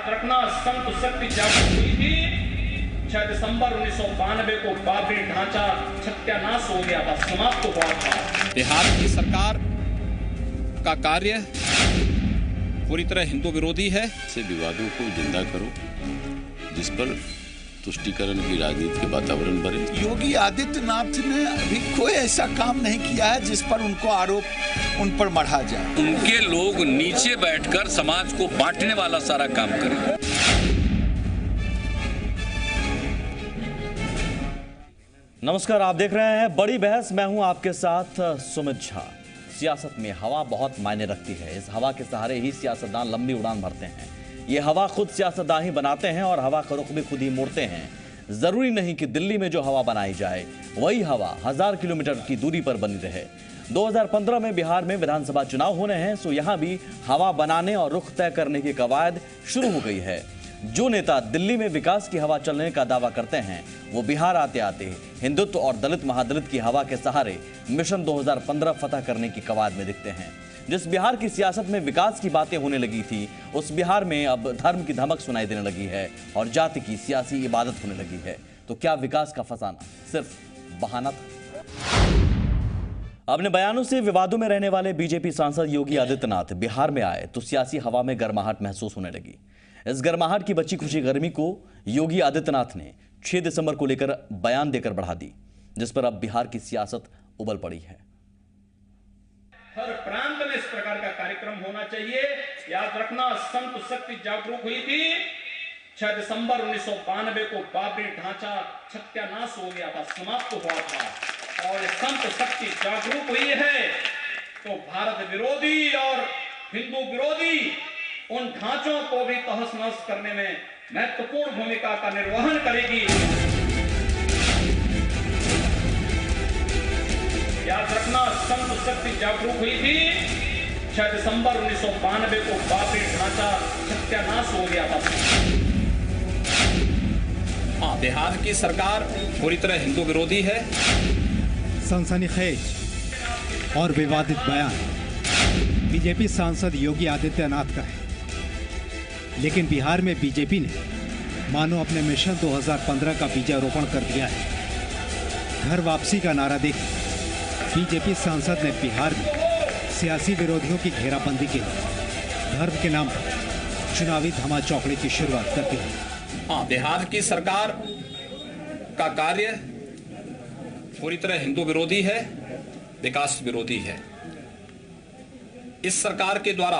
याद रखना, संत शक्ति जागृत हुई थी 6 दिसंबर 1992 को। बाबरी ढांचा सत्यानाश हो गया था, समाप्त हुआ था। बिहार की सरकार का कार्य पूरी तरह हिंदू विरोधी है। से विवादों को जिंदा करो जिस पर तुष्टीकरण की राजनीति के वातावरण बने। योगी आदित्यनाथ ने अभी कोई ऐसा काम नहीं किया है जिस पर उनको आरोप उन पर मढ़ा जाए। उनके लोग नीचे बैठकर समाज को बांटने वाला सारा काम करें। नमस्कार, आप देख रहे हैं बड़ी बहस। मैं हूं आपके साथ सुमित झा। सियासत में हवा बहुत मायने रखती है। इस हवा के सहारे ही सियासतदान लंबी उड़ान भरते हैं। ये हवा खुद सियासतदान ही बनाते हैं और हवा का रुख भी खुद ही मोड़ते हैं। जरूरी नहीं कि दिल्ली में जो हवा बनाई जाए वही हवा 1000 किलोमीटर की दूरी पर बनी रहे। 2015 में बिहार में विधानसभा चुनाव होने हैं, सो यहां भी हवा बनाने और रुख तय करने की कवायद शुरू हो गई है। जो नेता दिल्ली में विकास की हवा चलने का दावा करते हैं, वो बिहार आते आते हिंदुत्व और दलित महादलित की हवा के सहारे मिशन 2015 फतह करने की कवायद में दिखते हैं। जिस बिहार की सियासत में विकास की बातें होने लगी थी, उस बिहार में अब धर्म की धमक सुनाई देने लगी है और जाति की सियासी इबादत होने लगी है। तो क्या विकास का फसाना सिर्फ बहाना था? अपने बयानों से विवादों में रहने वाले बीजेपी सांसद योगी आदित्यनाथ बिहार में आए तो सियासी हवा में गर्माहट महसूस होने लगी। इस गर्माहट की बची खुशी गर्मी को योगी आदित्यनाथ ने 6 दिसंबर को लेकर बयान देकर बढ़ा दी, जिस पर अब बिहार की सियासत उबल पड़ी है। हर प्रांत में इस प्रकार का कार्यक्रम होना चाहिए। याद रखना, संत शक्ति जागरूक हुई थी 6 दिसंबर 1992 को। बाबरी ढांचा सत्यानाश हो गया था, समाप्त हुआ था। और संत शक्ति जागरूक हुई है तो भारत विरोधी और हिंदू विरोधी उन ढांचों को भी तहस नहस करने में महत्वपूर्ण भूमिका का निर्वहन करेगी। याद रखना, संत शक्ति जागरूक हुई थी 6 दिसंबर 1992 को। बाबरी ढांचा सत्यानाश हो गया था। हाँ, बिहार की सरकार पूरी तरह हिंदू विरोधी है। सनसनीखेज और विवादित बयान बीजेपी सांसद योगी आदित्यनाथ का है, लेकिन बिहार में बीजेपी ने मानो अपने मिशन 2015 का बीजारोपण कर दिया है। घर वापसी का नारा देकर बीजेपी सांसद ने बिहार में सियासी विरोधियों की घेराबंदी के लिए धर्म के नाम पर चुनावी धमाचौकड़ी की शुरुआत कर दी है। हाँ, बिहार की सरकार का कार्य पूरी तरह हिंदू विरोधी है, विकास विरोधी है। इस सरकार के द्वारा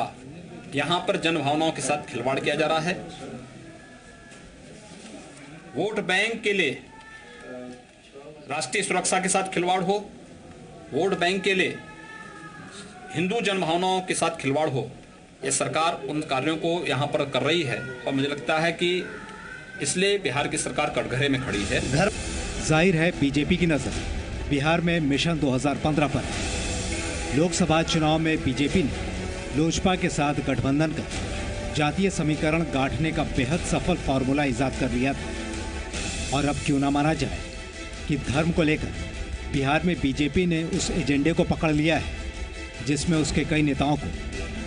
यहां पर जनभावनाओं के साथ खिलवाड़ किया जा रहा है। वोट बैंक के लिए राष्ट्रीय सुरक्षा के साथ खिलवाड़ हो, वोट बैंक के लिए हिंदू जनभावनाओं के साथ खिलवाड़ हो, यह सरकार उन कार्यों को यहां पर कर रही है। और मुझे लगता है कि इसलिए बिहार की सरकार कटघरे में खड़ी है। जाहिर है बीजेपी की नजर बिहार में मिशन 2015 पर है। लोकसभा चुनाव में बीजेपी ने लोजपा के साथ गठबंधन कर जातीय समीकरण गांठने का बेहद सफल फॉर्मूला इजाद कर लिया था। और अब क्यों ना माना जाए कि धर्म को लेकर बिहार में बीजेपी ने उस एजेंडे को पकड़ लिया है जिसमें उसके कई नेताओं को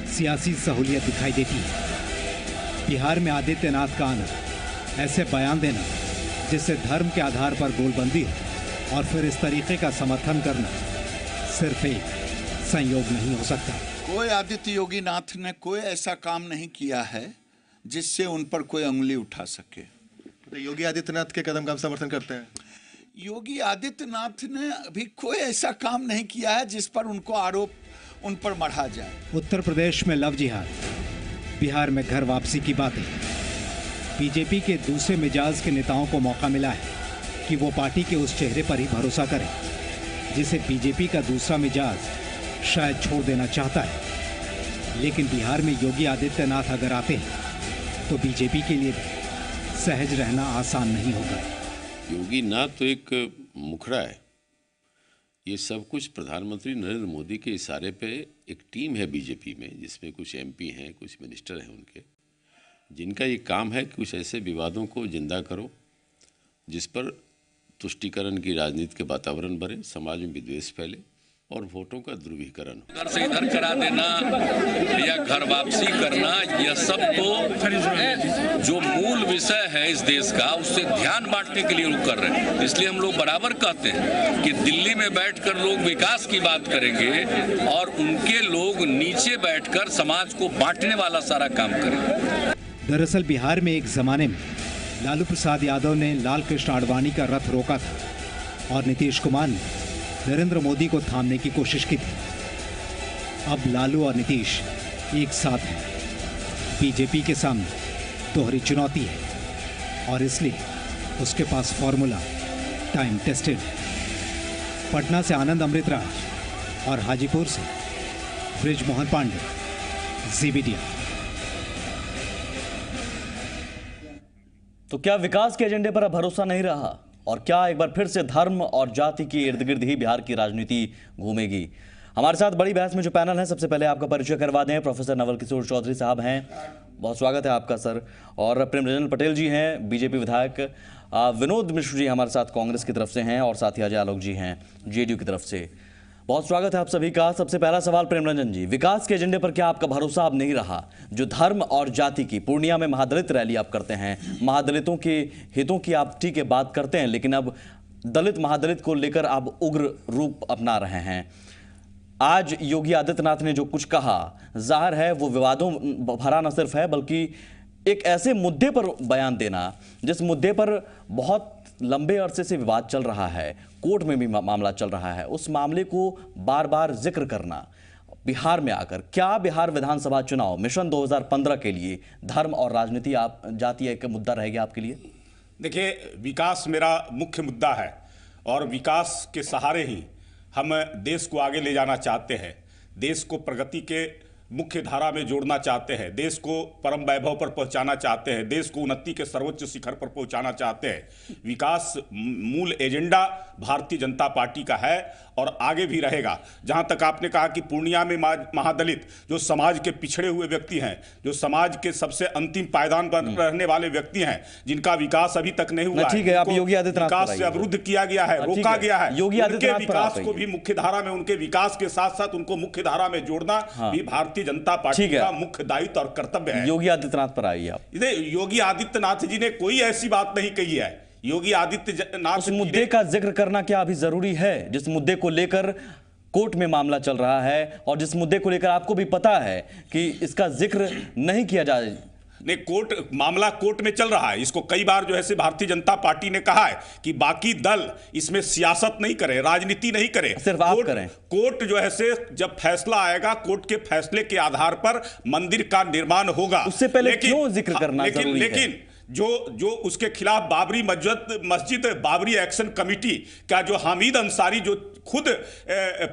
सियासी सहूलियत दिखाई देती है। बिहार में आदित्यनाथ का आना, ऐसे बयान देना जिससे धर्म के आधार पर गोलबंदी हो और फिर इस तरीके का समर्थन करना सिर्फ एक संयोग नहीं हो सकता। कोई आदित्य योगी नाथ ने कोई ऐसा काम नहीं किया है जिससे उन पर कोई उंगली उठा सके। तो योगी आदित्यनाथ के कदम का आप समर्थन करते हैं? योगी आदित्यनाथ ने अभी कोई ऐसा काम नहीं किया है जिस पर उनको आरोप उन पर मढ़ा जाए। उत्तर प्रदेश में लव जिहाद, बिहार में घर वापसी की बातें। बीजेपी के दूसरे मिजाज के नेताओं को मौका मिला है कि वो पार्टी के उस चेहरे पर ही भरोसा करें जिसे बीजेपी का दूसरा मिजाज शायद छोड़ देना चाहता है। लेकिन बिहार में योगी आदित्यनाथ अगर आते हैं तो बीजेपी के लिए भी सहज रहना आसान नहीं होगा। योगी नाथ तो एक मुखड़ा है। ये सब कुछ प्रधानमंत्री नरेंद्र मोदी के इशारे पे एक टीम है बीजेपी में, जिसमें कुछ एमपी हैं, कुछ मिनिस्टर हैं उनके, जिनका ये काम है कि कुछ ऐसे विवादों को जिंदा करो जिस पर तुष्टीकरण की राजनीति के वातावरण बने, समाज में विद्वेष फैले और वोटों का ध्रुवीकरण। इधर से इधर करा देना या घर वापसी करना, यह सब तो जो मूल विषय है इस देश का, उससे ध्यान बांटने के लिए लोग कर रहे हैं। इसलिए हम लोग बराबर कहते हैं कि दिल्ली में बैठकर लोग विकास की बात करेंगे और उनके लोग नीचे बैठकर समाज को बांटने वाला सारा काम करेंगे। दरअसल बिहार में एक जमाने में लालू प्रसाद यादव ने लाल कृष्ण आडवाणी का रथ रोका था और नीतीश कुमार ने नरेंद्र मोदी को थामने की कोशिश की थी। अब लालू और नीतीश एक साथ हैं। बीजेपी के सामने दोहरी चुनौती है और इसलिए उसके पास फॉर्मूला टाइम टेस्टेड है। पटना से आनंद अमृतराज और हाजीपुर से ब्रिजमोहन पांडे, ज़ी-मीडिया। तो क्या विकास के एजेंडे पर अब भरोसा नहीं रहा और क्या एक बार फिर से धर्म और जाति के इर्द गिर्द ही बिहार की राजनीति घूमेगी? हमारे साथ बड़ी बहस में जो पैनल है, सबसे पहले आपका परिचय करवा दें। प्रोफेसर नवल किशोर चौधरी साहब हैं, बहुत स्वागत है आपका सर। और प्रेमरंजन पटेल जी हैं, बीजेपी विधायक। विनोद मिश्र जी हमारे साथ कांग्रेस की तरफ से हैं और साथ ही अजय आलोक जी हैं जेडीयू की तरफ से। बहुत स्वागत है आप सभी का। सबसे पहला सवाल प्रेमरंजन जी, विकास के एजेंडे पर क्या आपका भरोसा अब नहीं रहा? जो धर्म और जाति की, पूर्णिया में महादलित रैली आप करते हैं, महादलितों के हितों की आप ठीक है बात करते हैं, लेकिन अब दलित महादलित को लेकर आप उग्र रूप अपना रहे हैं। आज योगी आदित्यनाथ ने जो कुछ कहा, जाहिर है वो विवादों भरा न सिर्फ है बल्कि एक ऐसे मुद्दे पर बयान देना जिस मुद्दे पर बहुत लंबे अरसे से विवाद चल रहा है, कोर्ट में भी मामला चल रहा है, उस मामले को बार बार जिक्र करना बिहार में आकर। क्या बिहार विधानसभा चुनाव मिशन 2015 के लिए धर्म और राजनीति आप जातीय एक मुद्दा रहेगा आपके लिए? देखिए, विकास मेरा मुख्य मुद्दा है और विकास के सहारे ही हम देश को आगे ले जाना चाहते हैं, देश को प्रगति के मुख्य धारा में जोड़ना चाहते हैं, देश को परम वैभव पर पहुंचाना चाहते हैं, देश को उन्नति के सर्वोच्च शिखर पर पहुंचाना चाहते हैं। विकास मूल एजेंडा भारतीय जनता पार्टी का है और आगे भी रहेगा। जहां तक आपने कहा कि पूर्णिया में महादलित जो समाज के पिछड़े हुए व्यक्ति हैं, जो समाज के सबसे अंतिम पायदान पर रहने वाले व्यक्ति हैं, जिनका विकास अभी तक नहीं हुआ ठीक है, आप योगी आदित्यनाथ विकास से अवरुद्ध किया गया है, रोका गया है, योगी आदित्यनाथ विकास को भी मुख्य धारा में, उनके विकास के साथ साथ उनको मुख्य धारा में जोड़ना भी भारतीय जनता पार्टी का मुख्य दायित्व और कर्तव्य है। योगी आदित्यनाथ पर आइए आप। योगी आदित्यनाथ जी ने कोई ऐसी बात नहीं कही है। योगी आदित्यनाथ उस मुद्दे का जिक्र करना क्या अभी जरूरी है, जिस मुद्दे को लेकर कोर्ट में मामला चल रहा है और जिस मुद्दे को लेकर आपको भी पता है कि इसका जिक्र नहीं किया जाए? नहीं, मामला कोर्ट में चल रहा है। इसको कई बार जो है भारतीय जनता पार्टी ने कहा है कि बाकी दल इसमें सियासत नहीं करे, राजनीति नहीं करे, सिर्फ आप करें। कोर्ट जो है जब फैसला आएगा, कोर्ट के फैसले के आधार पर मंदिर का निर्माण होगा। उससे पहले क्यों जिक्र करना जरूरी है? लेकिन जो उसके खिलाफ बाबरी मस्जिद बाबरी एक्शन कमेटी का जो हामिद अंसारी जो खुद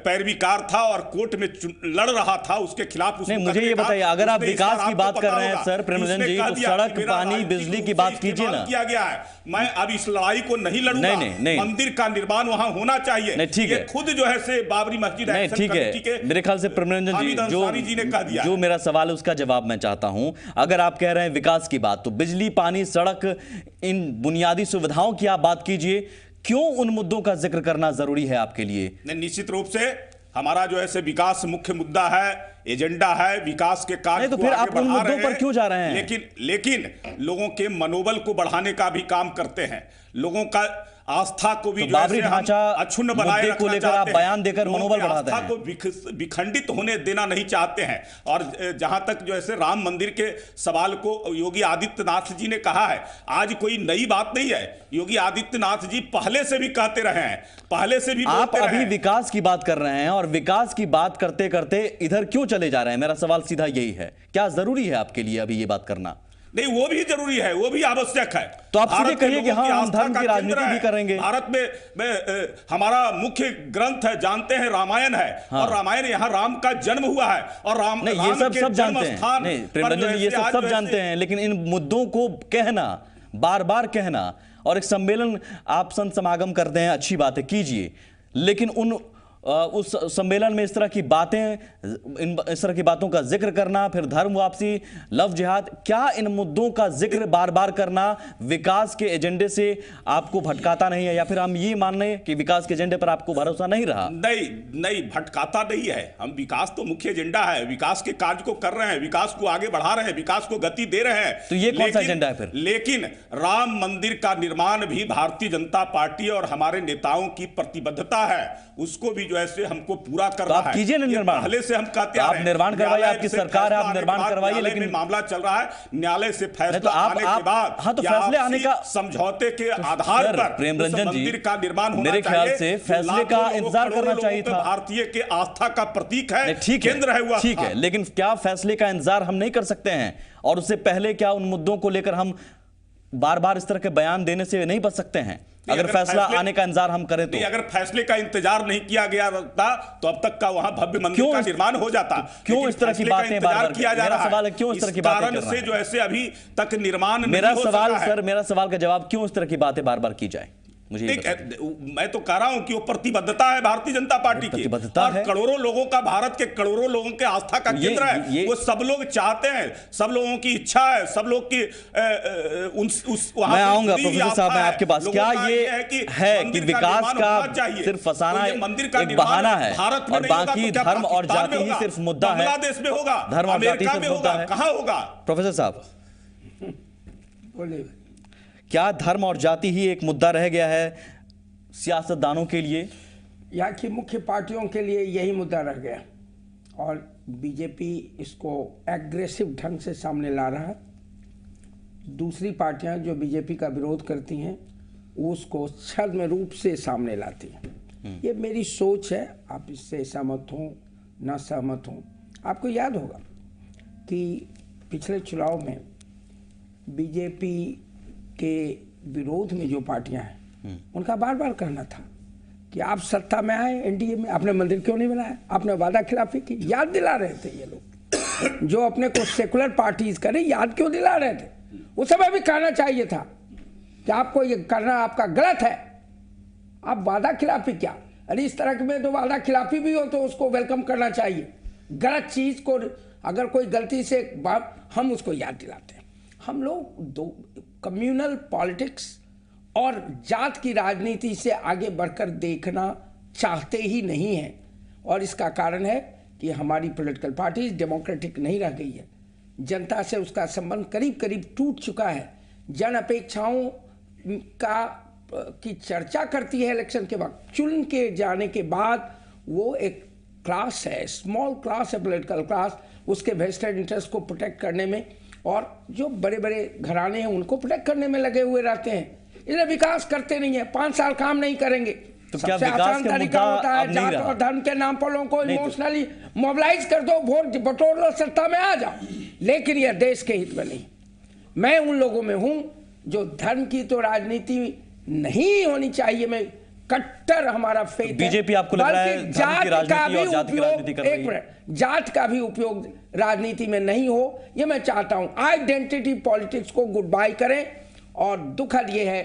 पैरवीकार था और कोर्ट में लड़ रहा था, उसके खिलाफ नहीं, मुझे ये बताइए, अगर आप विकास की बात कर रहे हैं सर प्रेमरंजन जी, तो सड़क, पानी, बिजली की बात कीजिए ना। किया गया है, मैं अब इस लड़ाई को नहीं लड़ूंगा। नहीं, मंदिर का निर्माण वहां होना चाहिए। ठीक है, खुद जो है बाबरी मस्जिद एक्शन कमेटी के, मेरे ख्याल से प्रेमरंजन जी ने कहा दिया, जो मेरा सवाल है उसका जवाब मैं चाहता हूं। अगर आप कह रहे हैं विकास की बात, तो बिजली, पानी, सड़क, इन बुनियादी सुविधाओं की आप बात कीजिए। क्यों उन मुद्दों का जिक्र करना जरूरी है आपके लिए? निश्चित रूप से हमारा जो है विकास मुख्य मुद्दा है, एजेंडा है, विकास के कार्य तो फिर आप उन मुद्दों पर क्यों जा रहे हैं? लेकिन लोगों के मनोबल को बढ़ाने का भी काम करते हैं, लोगों का आस्था को भी तो बाबरी ढांचा अक्षुण्ण बनाए को लेकर आप बयान देकर मनोबल बढ़ाते हैं, को विखंडित होने देना नहीं चाहते हैं। और जहां तक जो है राम मंदिर के सवाल को योगी आदित्यनाथ जी ने कहा है, आज कोई नई बात नहीं है। योगी आदित्यनाथ जी पहले से भी कहते रहे हैं, पहले से भी आप अभी विकास की बात कर रहे हैं और विकास की बात करते करते इधर क्यों चले जा रहे हैं? मेरा सवाल सीधा यही है, क्या जरूरी है आपके लिए अभी ये बात करना? नहीं, वो भी जरूरी है, वो भी आवश्यक है। तो आप सीधे कहिए कि हाँ, हम धर्म की राजनीति भी करेंगे। भारत में हमारा मुख्य ग्रंथ है, जानते हैं, रामायण है। हाँ। और रामायण, यहाँ राम का जन्म हुआ है और राम नहीं, ये सब जानते हैं। नहीं प्रेमरंजन जी, ये सब जानते हैं, लेकिन इन मुद्दों को कहना, बार बार कहना, और एक सम्मेलन आप संत समागम करते हैं, अच्छी बात है, कीजिए, लेकिन उन उस सम्मेलन में इस तरह की बातें, इस तरह की बातों का जिक्र करना, फिर धर्म वापसी, लव जिहाद, क्या इन मुद्दों का जिक्र बार बार करना विकास के एजेंडे से आपको भटकाता नहीं है, या फिर हम ये मान लें कि विकास के एजेंडे पर आपको भरोसा नहीं रहा? नहीं, भटकाता नहीं है। हम विकास तो मुख्य एजेंडा है, विकास के कार्य को कर रहे हैं, विकास को आगे बढ़ा रहे हैं, विकास को गति दे रहे हैं। तो ये कौन सा एजेंडा है फिर? लेकिन राम मंदिर का निर्माण भी भारतीय जनता पार्टी और हमारे नेताओं की प्रतिबद्धता है, उसको भी जो है हमको पूरा करना है। कीजिए निर्माण, पहले से हम कहते हैं आप निर्माण करवाइए, आपकी सरकार है, आप निर्माण करवाइए, लेकिन मामला चल रहा है, न्यायालय से फैसला आने के बाद, हाँ, तो फैसले आने का समझौते के आधार पर प्रेमरंजन जी, मंदिर का निर्माण होना मेरे ख्याल से फैसले का इंतजार करना चाहिए था। भारतीय के आस्था का प्रतीक है, केंद्र है हुआ, ठीक है, लेकिन क्या फैसले का इंतजार हम नहीं कर सकते हैं? और उससे पहले क्या उन मुद्दों को लेकर हम बार बार इस तरह के बयान देने से नहीं बच सकते हैं? अगर फैसला आने का इंतजार हम करें तो अगर फैसले का इंतजार नहीं किया गया था तो अब तक का वहां भव्य मंदिर का निर्माण हो जाता। क्यों इस तरह की बातें बार-बार किया जा रहा है? सवाल है क्यों इस तरह की बातें कर रहे हैं? कारण से जो ऐसे अभी तक निर्माण मेरा सवाल सर, मेरा सवाल का जवाब, क्यों इस तरह की बातें बार-बार की जाए? मुझे मैं तो कह रहा हूं कि वो प्रतिबद्धता है भारतीय जनता पार्टी की, और करोड़ों लोगों का, भारत के करोड़ों लोगों के आस्था का केंद्र है। वो सब लोग चाहते हैं, सब लोगों की इच्छा है, सब लोग की मैं आऊंगा प्रोफेसर साहब, मैं आपके पास, क्या ये है कि विकास का सिर्फ फसाना एक बहाना है और बाकी धर्म और जाति ही सिर्फ मुद्दा है? बांग्लादेश में होगा, धर्म और जाति सिर्फ मुद्दा है, कहां होगा? प्रोफेसर साहब बोलिए, क्या धर्म और जाति ही एक मुद्दा रह गया है सियासतदानों के लिए? यहाँ की मुख्य पार्टियों के लिए यही मुद्दा रह गया, और बीजेपी इसको एग्रेसिव ढंग से सामने ला रहा है। दूसरी पार्टियां जो बीजेपी का विरोध करती हैं उसको छद्म रूप से सामने लाती हैं। ये मेरी सोच है, आप इससे सहमत हों ना सहमत हों। आपको याद होगा कि पिछले चुनाव में बीजेपी के विरोध में जो पार्टियां हैं उनका बार बार कहना था कि आप सत्ता में आए, एनडीए में, आपने मंदिर क्यों नहीं बनाया, आपने वादा खिलाफी की। याद दिला रहे थे ये लोग जो अपने को सेकुलर पार्टीज करें, याद क्यों दिला रहे थे? उस समय भी कहना चाहिए था कि आपको ये करना आपका गलत है, आप वादा खिलाफी क्या? अरे इस तरह में तो वादा खिलाफी भी हो तो उसको वेलकम करना चाहिए। गलत चीज को अगर कोई गलती से हम उसको याद दिलाते हैं। हम लोग दो कम्युनल पॉलिटिक्स और जात की राजनीति से आगे बढ़कर देखना चाहते ही नहीं हैं, और इसका कारण है कि हमारी पॉलिटिकल पार्टी डेमोक्रेटिक नहीं रह गई है। जनता से उसका संबंध करीब करीब टूट चुका है। जन अपेक्षाओं की चर्चा करती है इलेक्शन के वक्त, चुन के जाने के बाद वो एक क्लास है, स्मॉल क्लास है, पॉलिटिकल क्लास, उसके वेस्टेड इंटरेस्ट को प्रोटेक्ट करने में और जो बड़े बड़े घराने हैं उनको प्रोटेक्ट करने में लगे हुए रहते हैं। इसलिए विकास करते नहीं है, 5 साल काम नहीं करेंगे। तो क्या सबसे आसान तरीका होता है जात और धर्म के नाम पर लोगों को इमोशनली मोबिलाइज कर दो, वोट बटोर लो, सत्ता में आ जाओ। लेकिन यह देश के हित में नहीं। मैं उन लोगों में हूं जो धर्म की तो राजनीति नहीं होनी चाहिए, मैं कट्टर हमारा फेथ बीजेपी आपको लग रहा है जात का भी उपयोग, जात का भी उपयोग राजनीति में नहीं हो, ये मैं चाहता हूं। आइडेंटिटी पॉलिटिक्स को गुड बाय करें, और दुखद ये है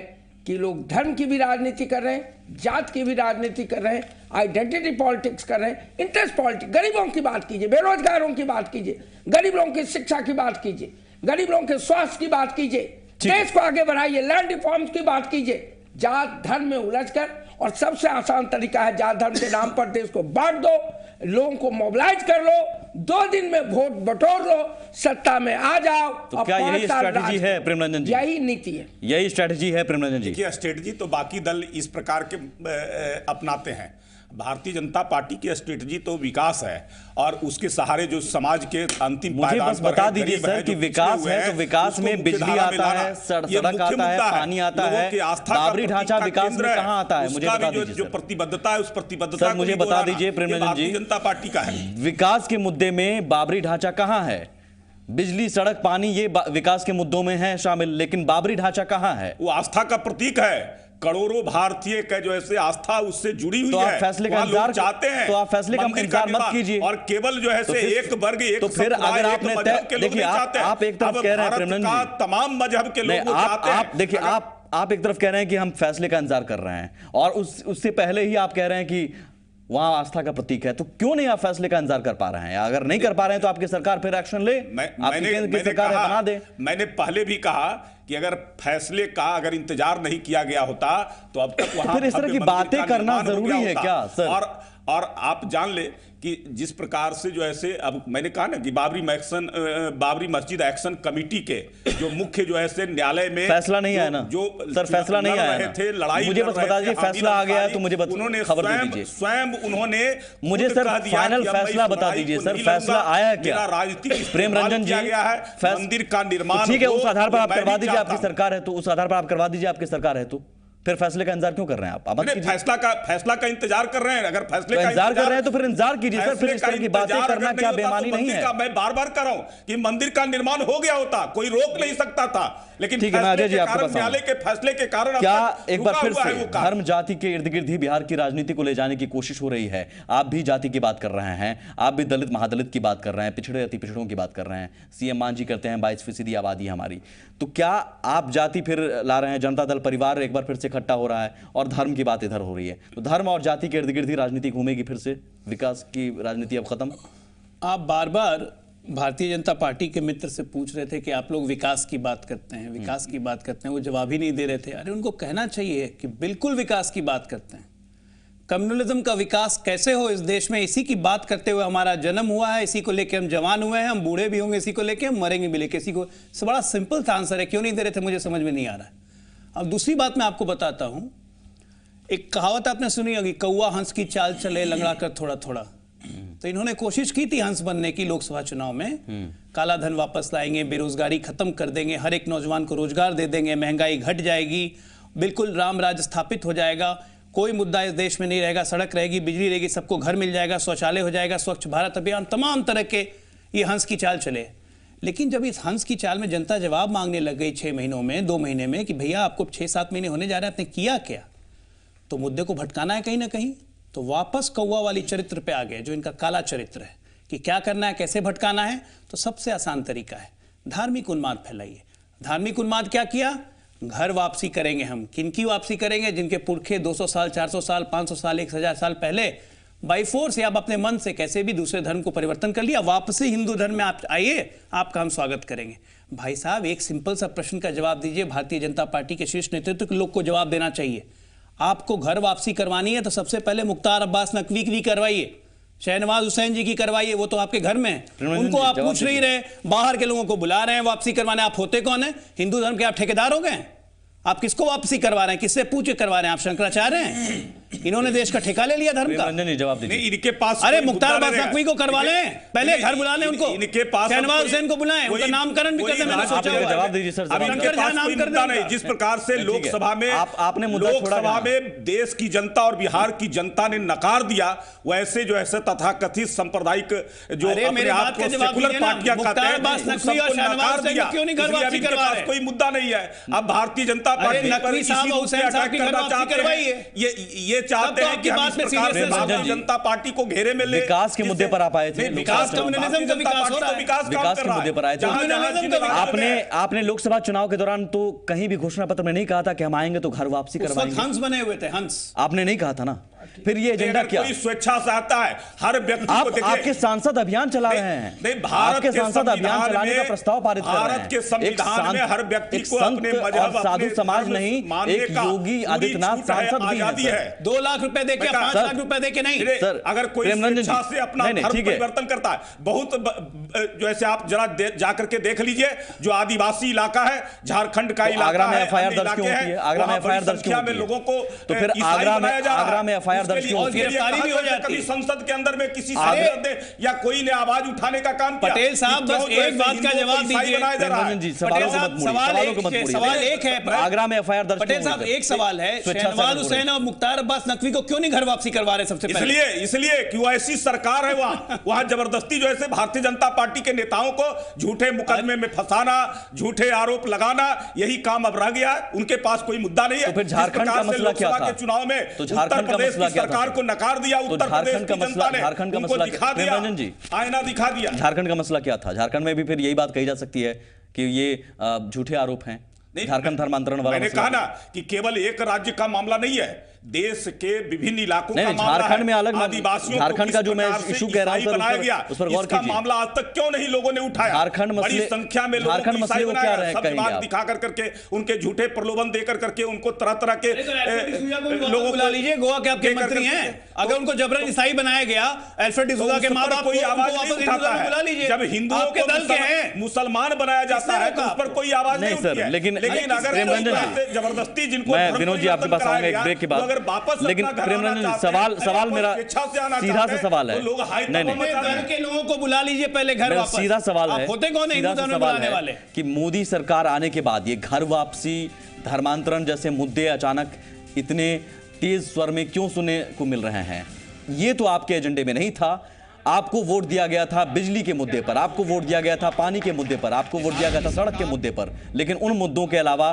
कि लोग धर्म की भी राजनीति कर रहे हैं, जात की भी राजनीति कर रहे हैं, आइडेंटिटी पॉलिटिक्स कर रहे हैं, इंटरेस्ट पॉलिटिक्स। गरीबों की बात कीजिए, बेरोजगारों की बात कीजिए, गरीब लोगों की शिक्षा की बात कीजिए, गरीब लोगों के स्वास्थ्य की बात कीजिए, देश को आगे बढ़ाइए, लैंड रिफॉर्म्स की बात कीजिए। जात धर्म में उलझकर, और सबसे आसान तरीका है जात धर्म के नाम पर देश को बांट दो, लोगों को मोबिलाइज कर लो, 2 दिन में वोट बटोर लो, सत्ता में आ जाओ। तो क्या यही स्ट्रैटेजी है प्रेमरंजन जी? यही नीति है, यही स्ट्रैटेजी है प्रेमरंजन जी? देखिए, स्ट्रैटेजी तो बाकी दल इस प्रकार के अपनाते हैं। भारतीय जनता पार्टी की स्ट्रेटजी तो विकास है, और उसके सहारे जो समाज के अंतिम मुझे बस बता दीजिए सर कि विकास है तो विकास में बिजली आता है, सड़क आता है, पानी आता है, बाबरी ढांचा विकास में कहां आता है? मुझे बता दीजिए। जो प्रतिबद्धता है उस प्रतिबद्धता सर मुझे बता दीजिए प्रेमरंजन जी, जनता पार्टी का है। विकास के मुद्दे में बाबरी ढांचा कहां है? बिजली, सड़क, पानी ये विकास के मुद्दों में है शामिल, लेकिन बाबरी ढांचा कहां है? वो आस्था का प्रतीक है। करोड़ों भारतीय का जो ऐसे आस्था उससे जुड़ी हुई है। फैसले का इंतजार चाहते हैं, तो आप फैसले का इंतजार मत कीजिए। और केवल जो है से एक वर्ग, एक तो फिर अगर आपने देखिए, आप एक तरफ कह रहे हैं प्रेमनंद जी, तमाम मजहब के लोग चाहते हैं। आप देखिए, आप एक तरफ कह रहे हैं कि हम फैसले का इंतजार कर रहे हैं, और उससे पहले ही आप कह रहे हैं कि वहां आस्था का प्रतीक है, तो क्यों नहीं आप फैसले का इंतजार कर पा रहे हैं? अगर नहीं कर पा रहे हैं तो आपकी सरकार फिर एक्शन ले, आपकी केंद्र की सरकार है, बना दे। मैंने पहले भी कहा कि अगर फैसले का अगर इंतजार नहीं किया गया होता तो अब तक वहां फिर इस तरह की बातें करना जरूरी है क्या सर? और आप जान ले कि जिस प्रकार से जो ऐसे, अब मैंने कहा ना कि बाबरी मस्जिद एक्शन कमेटी के जो मुख्य जो ऐसे न्यायालय में फैसला नहीं आया ना, जो सर फैसला नहीं आया थे, लड़ाई मुझे बस बता दीजिए, फैसला आ गया है तो मुझे उन्होंने खबर दे दीजिए। स्वयं उन्होंने मुझे सर फाइनल फैसला बता दीजिए सर, फैसला आया क्या? राजनीतिक प्रेम रंजन जी, मंदिर का निर्माण ठीक है, उस आधार पर आप करवा दीजिए, आपकी सरकार है तो उस आधार पर आप करवा दीजिए, आपकी सरकार है तो फिर फैसले का इंतजार क्यों कर रहे हैं आप? फैसला का इंतजार कर रहे हैं। अगर फैसले का इंतजार कर रहे हैं तो फिर इंतजार कीजिए सर, फिर इस तरह की बातें करना क्या बेईमानी नहीं है? मैं बार बार कर रहा हूं कि मंदिर का निर्माण हो गया होता, कोई रोक नहीं सकता था, लेकिन ठीक है, मैं अजय जी आपके पास न्यायालय के फैसले के कारण क्या एक बार फिर से धर्म जाति के इर्द गिर्द ही बिहार की राजनीति को ले जाने की कोशिश हो रही है? आप भी जाति की बात कर रहे हैं, आप भी दलित महादलित की बात कर रहे हैं, पिछड़े अति पिछड़ों की बात कर रहे हैं, सीएम मान जी करते हैं 22% आबादी हमारी, तो क्या आप जाति फिर ला रहे हैं? जनता दल परिवार एक बार फिर से इकट्ठा हो रहा है और धर्म की बात इधर हो रही है, तो धर्म और जाति के इर्द गिर्द ही राजनीति घूमेगी फिर से? विकास की राजनीति अब खत्म? आप बार बार भारतीय जनता पार्टी के मित्र से पूछ रहे थे कि आप लोग विकास की बात करते हैं, विकास की बात करते हैं, वो जवाब ही नहीं दे रहे थे। अरे उनको कहना चाहिए कि बिल्कुल विकास की बात करते हैं। कम्युनलिज्म का विकास कैसे हो इस देश में, इसी की बात करते हुए हमारा जन्म हुआ है, इसी को लेकर हम जवान हुए हैं, हम बूढ़े भी होंगे इसी को लेकर, हम मरेंगे भी लेकर इसी को। बड़ा सिंपल सा आंसर है, क्यों नहीं दे रहे थे मुझे समझ में नहीं आ रहा है। अब दूसरी बात मैं आपको बताता हूं, एक कहावत आपने सुनी होगी, कौवा हंस की चाल चले लंगड़ा कर थोड़ा थोड़ा। तो इन्होंने कोशिश की थी हंस बनने की लोकसभा चुनाव में, काला धन वापस लाएंगे, बेरोजगारी खत्म कर देंगे, हर एक नौजवान को रोजगार दे देंगे, महंगाई घट जाएगी, बिल्कुल राम राज्य स्थापित हो जाएगा, कोई मुद्दा इस देश में नहीं रहेगा, सड़क रहेगी, बिजली रहेगी, सबको घर मिल जाएगा, शौचालय हो जाएगा, स्वच्छ भारत अभियान, तमाम तरह के ये हंस की चाल चले। लेकिन जब इस हंस की चाल में जनता जवाब मांगने लग गई 6 महीनों में, 2 महीने में, कि भैया आपको 6-7 महीने होने जा रहे हैं, आपने किया क्या? तो मुद्दे को भटकाना है कहीं ना कहीं, तो वापस कौवा वाली चरित्र पे आ गए, जो इनका काला चरित्र है, कि क्या करना है, कैसे भटकाना है। तो सबसे आसान तरीका है, धार्मिक उन्माद फैलाइए। धार्मिक उन्माद क्या किया? घर वापसी करेंगे हम। किनकी वापसी करेंगे? जिनके पुरखे 200 साल, 400 साल, 500 साल, 1000 साल पहले बाई फोर्स या आप अपने मन से कैसे भी दूसरे धर्म को परिवर्तन कर लिया, वापसी हिंदू धर्म में आप आइए, आपका हम स्वागत करेंगे। भाई साहब, एक सिंपल सा प्रश्न का जवाब दीजिए। भारतीय जनता पार्टी के शीर्ष नेतृत्व के लोग को जवाब देना चाहिए। आपको घर वापसी करवानी है तो सबसे पहले मुख्तार अब्बास नकवी की करवाइए, शहनवाज हुसैन जी की करवाइए, वो तो आपके घर में है, उनको आप पूछ नहीं रहे, बाहर के लोगों को बुला रहे हैं वापसी करवाने। आप होते कौन है? हिंदू धर्म के आप ठेकेदार हो गए? आप किसको वापसी करवा रहे हैं? किससे पूछ के करवा रहे हैं? आप शंकराचार्य हैं? इन्होंने देश का ठेका ले लिया धर्म का। जवाब दीजिए। इनके पास, अरे मुख्तार अब्बास नकवी को करवा लें, पहले घर बुला लें उनको, इनके पास शहनवाज हुसैन को बुलाएं, उनका नामकरण भी कर दें, मैंने सोचा हुआ है। जवाब दीजिए सर। नहीं, जिस प्रकार से लोकसभा में देश की जनता और बिहार की जनता ने नकार दिया, वैसे जो ऐसे तथाकथित सांप्रदायिक जो अपने आप को सेकुलर पार्टियां कहते हैं, नकार दिया, कोई मुद्दा नहीं है। अब भारतीय जनता पार्टी ये चाहते हैं कि भारतीय जनता पार्टी को घेरे में ले। विकास के मुद्दे पर आप आए थे, विकास कम्युनिज्म का विकास हो रहा है, विकास के मुद्दे पर आए थे। आपने लोकसभा चुनाव के दौरान तो कहीं भी घोषणा पत्र में नहीं कहा था कि हम आएंगे तो घर वापसी करवाएंगे। हंस बने हुए थे, हंस। आपने नहीं कहा था ना, फिर ये एजेंडा क्या? कोई स्वेच्छा से आता है, हर व्यक्ति को देखिए, आपके सांसद अभियान चला रहे हैं, नहीं, भारत के सांसद अभियान चलाने का प्रस्ताव पारित कर रहे हैं। भारत के संविधान में हर व्यक्ति को अपने मजहब, साधु समाज नहीं, एक योगी आदित्यनाथ सांसद भी है। 2 लाख रुपए देके, 5 लाख रुपए देके नहीं सर। अगर कोई स्वेच्छा से अपना धर्म परिवर्तन करता है, बहुत जो ऐसे आप जरा जाकर के देख लीजिए, जो आदिवासी इलाका है, झारखंड का इलाका, आगरा में एफआईआर दर्ज क्यों होती है? आगरा में एफआईआर दर्ज क्यों होती है? लोगों को तो फिर आगरा में एफआईआर दर्ज क्यों होती है? गिरफ्तारी भी हो जाती है। कभी संसद के अंदर में किसी सांसद या कोई ने आवाज उठाने का काम किया? पटेल साहब, बस एक बात का जवाब दीजिए। सवाल एक है, आगरा में एफआईआर दर्ज। पटेल साहब, एक सवाल है, शहनवाज हुसैन और मुख्तार अब्बास नकवी को क्यों नहीं घर वापसी करवा रहे? सबसे पहले इसलिए कि वो ऐसी सरकार है, वहां जबरदस्ती जो ऐसे भारतीय जनता पार्टी के नेताओं को झूठे मुकदमे में फंसाना, झूठे आरोप लगाना, यही काम अब रह गया है। उनके पास कोई मुद्दा नहीं है। तो फिर झारखंड का मसला क्या था? चुनाव में उत्तर प्रदेश की सरकार को नकार दिया, उत्तर प्रदेश की जनता ने उनको दिखा दिया, आईना दिखा दिया। झारखंड का मसला क्या था? झारखंड में भी फिर यही बात कही जा सकती है कि ये झूठे आरोप हैं, झारखंड धर्मांतरण वाला मैंने कहा ना कि केवल एक राज्य का मामला नहीं है, देश के विभिन्न इलाकों का मामला झारखंड है। में अलग आदिवासियों झारखंड का जो मैं इशू कह रहा हूं बनाया गया, उस पर गौर इसका कीजिए। मामला आज तक क्यों नहीं लोगों ने उठाया? झारखंड बड़ी मसले संख्या में लोगों झारखंड को मसले ईसाई को क्या बनाया, रहे सब कहेंगे दिमाग आप? दिखा करके उनके झूठे प्रलोभन देकर करके उनको तरह तरह के लोगों को बुला लीजिए। गोवा के आपके मंत्री हैं, अगर उनको जबरन ईसाई बनाया गया, अल्फ्रेड डिसूजा के मां बाप कोई आवाज नहीं उठाता बुला है। लीजिए। जब हिंदुओं आपके दल के हैं, मुसलमान बनाया जाता है तो उस पर कोई आवाज नहीं उठती है। लेकिन अगर जबरदस्ती जिनको मैं विनोद जी आपके पास आऊंगा एक ब्रेक के बाद, अगर वापस लेकिन प्रेमरंजन जी सवाल मेरा सीधा सा सवाल है। नहीं दल के लोगों को बुला लीजिए पहले घर वापस। सीधा सवाल है, होते कौन है सीधा हिंदू सा धर्म सवाल बुलाने वाले? है कि मोदी सरकार आने के बाद ये घर वापसी, धर्मांतरण जैसे मुद्दे अचानक इतने तेज स्वर में क्यों सुनने को मिल रहे हैं? ये तो आपके एजेंडे में नहीं था। आपको वोट दिया गया था बिजली के मुद्दे पर, आपको वोट दिया गया था पानी के मुद्दे पर, आपको वोट दिया गया था सड़क के मुद्दे पर, लेकिन उन मुद्दों के अलावा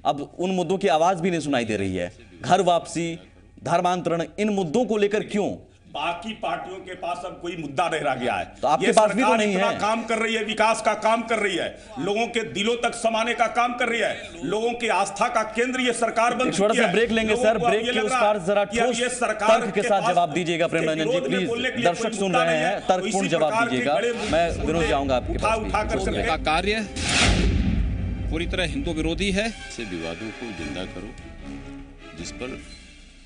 अब उन मुद्दों की आवाज भी नहीं सुनाई दे रही है। घर वापसी, धर्मांतरण, इन मुद्दों को लेकर क्यों? बाकी पार्टियों के पास अब कोई मुद्दा नहीं रह गया है। तो आपके पास भी तो नहीं है। काम कर रही है, विकास का काम कर रही है, लोगों के दिलों तक समाने का काम कर रही है, लोगों की आस्था का केंद्र ये सरकार बन चुकी है। ब्रेक लेंगे सर, ब्रेक के उस पार जरा ठोस तर्क के साथ जवाब दीजिएगा प्रेमरंजन जी प्लीज। दर्शक सुन रहे हैं, तर्कपूर्ण जवाब दीजिएगा। मैं विनोद जी आऊंगा आपके पास। का कार्य पूरी तरह हिंदू विरोधी है। से विवादों को जिंदा करो जिस पर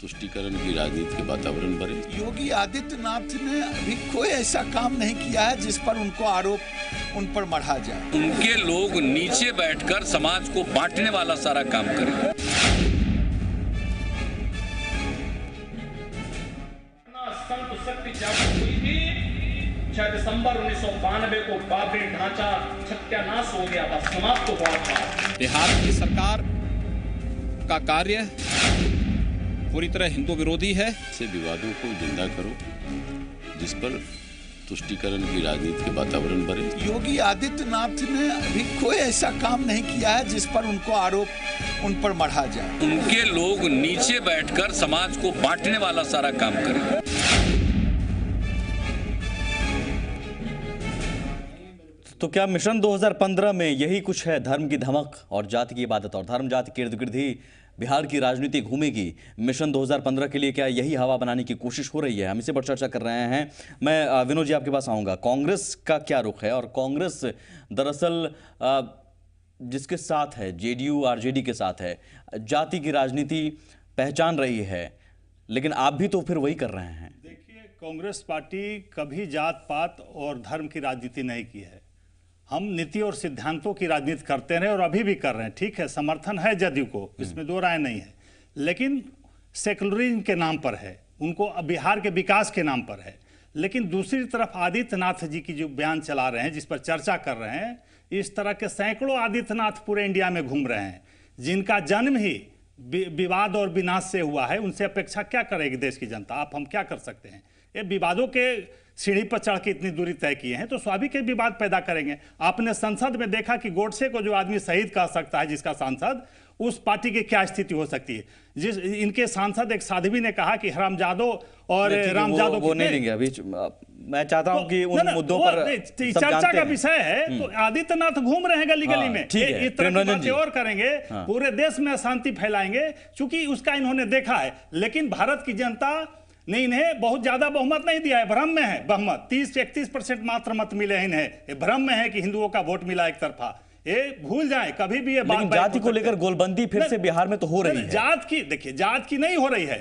तुष्टीकरण की राजनीति के वातावरण बने। योगी आदित्यनाथ ने अभी कोई ऐसा काम नहीं किया है जिस पर उनको आरोप उन पर मढ़ा जाए। उनके लोग नीचे बैठकर समाज को बांटने वाला सारा काम करें। 6 दिसंबर 1992 को बाबरी ढांचा सत्यानाश हो गया था, समाप्त हुआ था। बिहार की सरकार का कार्य पूरी तरह हिंदू विरोधी है। से विवादों को जिंदा करो जिस पर तुष्टीकरण की राजनीति के वातावरण बने। योगी आदित्यनाथ ने अभी कोई ऐसा काम नहीं किया है जिस पर उनको आरोप उन पर मढ़ा जाए। उनके लोग नीचे बैठकर समाज को बांटने वाला सारा काम करें। तो क्या मिशन 2015 में यही कुछ है? धर्म की धमक और जाति की इबादत और धर्म जाति के इर्द गिर्द ही बिहार की राजनीति घूमेगी। मिशन 2015 के लिए क्या यही हवा बनाने की कोशिश हो रही है? हम इसी पर चर्चा कर रहे हैं। मैं विनोद जी आपके पास आऊँगा। कांग्रेस का क्या रुख है? और कांग्रेस दरअसल जिसके साथ है, जेडीयू आरजेडी के साथ है, जाति की राजनीति पहचान रही है, लेकिन आप भी तो फिर वही कर रहे हैं। देखिए, कांग्रेस पार्टी कभी जात पात और धर्म की राजनीति नहीं की है। हम नीति और सिद्धांतों की राजनीति करते रहे और अभी भी कर रहे हैं। ठीक है, समर्थन है जदयू को, इसमें दो राय नहीं है, लेकिन सेकुलरिज्म के नाम पर है, उनको बिहार के विकास के नाम पर है। लेकिन दूसरी तरफ आदित्यनाथ जी की जो बयान चला रहे हैं, जिस पर चर्चा कर रहे हैं, इस तरह के सैकड़ों आदित्यनाथ पूरे इंडिया में घूम रहे हैं, जिनका जन्म ही विवाद और विनाश से हुआ है। उनसे अपेक्षा क्या करेगी देश की जनता? आप हम क्या कर सकते हैं? ये विवादों के सीढ़ी पर चढ़ के इतनी दूरी तय किए हैं तो स्वाभाविक है विवाद पैदा करेंगे। आपने संसद में देखा कि गोडसे को जो आदमी शहीद कह सकता है, जिसका सांसद, उस पार्टी की क्या स्थिति हो सकती है? जिस इनके सांसद एक साध्वी ने कहा कि रामजादो और रामजादो वो नहीं देंगे अभी। मैं चाहता हूं कि उन मुद्दों पर चर्चा का विषय है। तो आदित्यनाथ घूम रहे हैं गली गली में, इस तरह की बातें और करेंगे, पूरे देश में अशांति फैलाएंगे, क्योंकि उसका इन्होंने देखा है। लेकिन भारत की जनता ने इन्हें बहुत ज्यादा बहुमत नहीं दिया है, भ्रम में है। बहुमत 30-31% मात्र मत मिले इन्हें। ये भ्रम में है कि हिंदुओं का वोट मिला एक तरफा। ये भूल जाएं कभी भी ये बात। लेकिन जाति को लेकर गोलबंदी फिर से बिहार में तो हो रही है। जात की, देखिए, जात की नहीं हो रही है,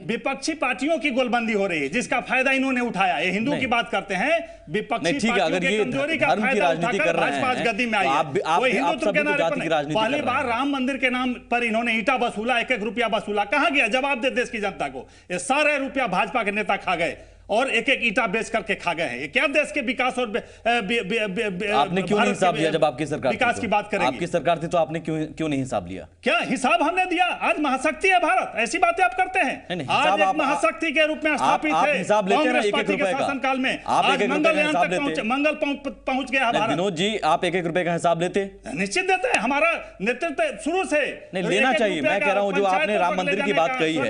विपक्षी पार्टियों की गोलबंदी हो रही है, जिसका फायदा इन्होंने उठाया। ये हिंदू की बात करते हैं, विपक्षी पार्टियों की कमजोरी का फायदा उठाकर भाजपा गद्दी में आई है। वो हिंदुत्व के नारे पर पहली बार राम मंदिर के नाम पर इन्होंने ईंटा वसूला, 1-1 रुपया वसूला। कहां गया? जवाब दे देश की जनता को। ये सारे रुपया भाजपा के नेता खा गए और 1-1 ईंटा बेच करके खा गए हैं। ये क्या देश के विकास और आपने क्यों नहीं हिसाब लिया? जब आपकी सरकार विकास की बात करेंगे, आपकी सरकार थी तो आपने क्यों नहीं हिसाब लिया? क्या हिसाब हमने दिया? आज महाशक्ति है भारत, ऐसी बातें आप करते हैं। आज एक महाशक्ति के रूप में स्थापित है कांग्रेस पार्टी के शासनकाल में। आज मंगलयान तक मंगल पहुंच गया भारत। विनोद जी, आप 1-1 रुपए का हिसाब लेते? निश्चित देते हैं। हमारा नेतृत्व शुरू से नहीं लेना चाहिए। मैं कह रहा हूं जो आपने राम मंदिर की बात कही है,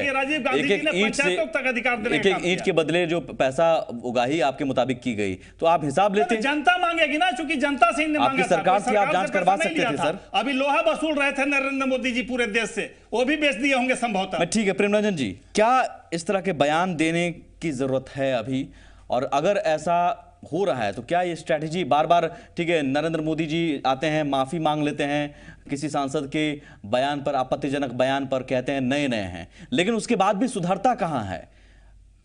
एक-एक ईंट के बदले जो पैसा उगाही आपके मुताबिक की गई, तो आप हिसाब लेते हैं। जनता मांगेगी ना, चूंकि जनता से इन्हें मांगा आपकी सरकार थी, आप जांच करवा सकते थे सर। अभी लोहा वसूल रहे थे नरेंद्र मोदी जी पूरे देश से, वो भी बेच दिए होंगे संभवतः। ठीक है प्रेमरंजन जी, क्या इस तरह के बयान देने की जरूरत है अभी, और अगर ऐसा हो रहा है तो क्या ये स्ट्रैटेजी बार बार, ठीक है नरेंद्र मोदी जी आते हैं, माफी मांग लेते हैं किसी सांसद के बयान पर, आपत्तिजनक बयान पर, कहते हैं नए नए हैं, लेकिन उसके बाद भी सुधरता कहां है?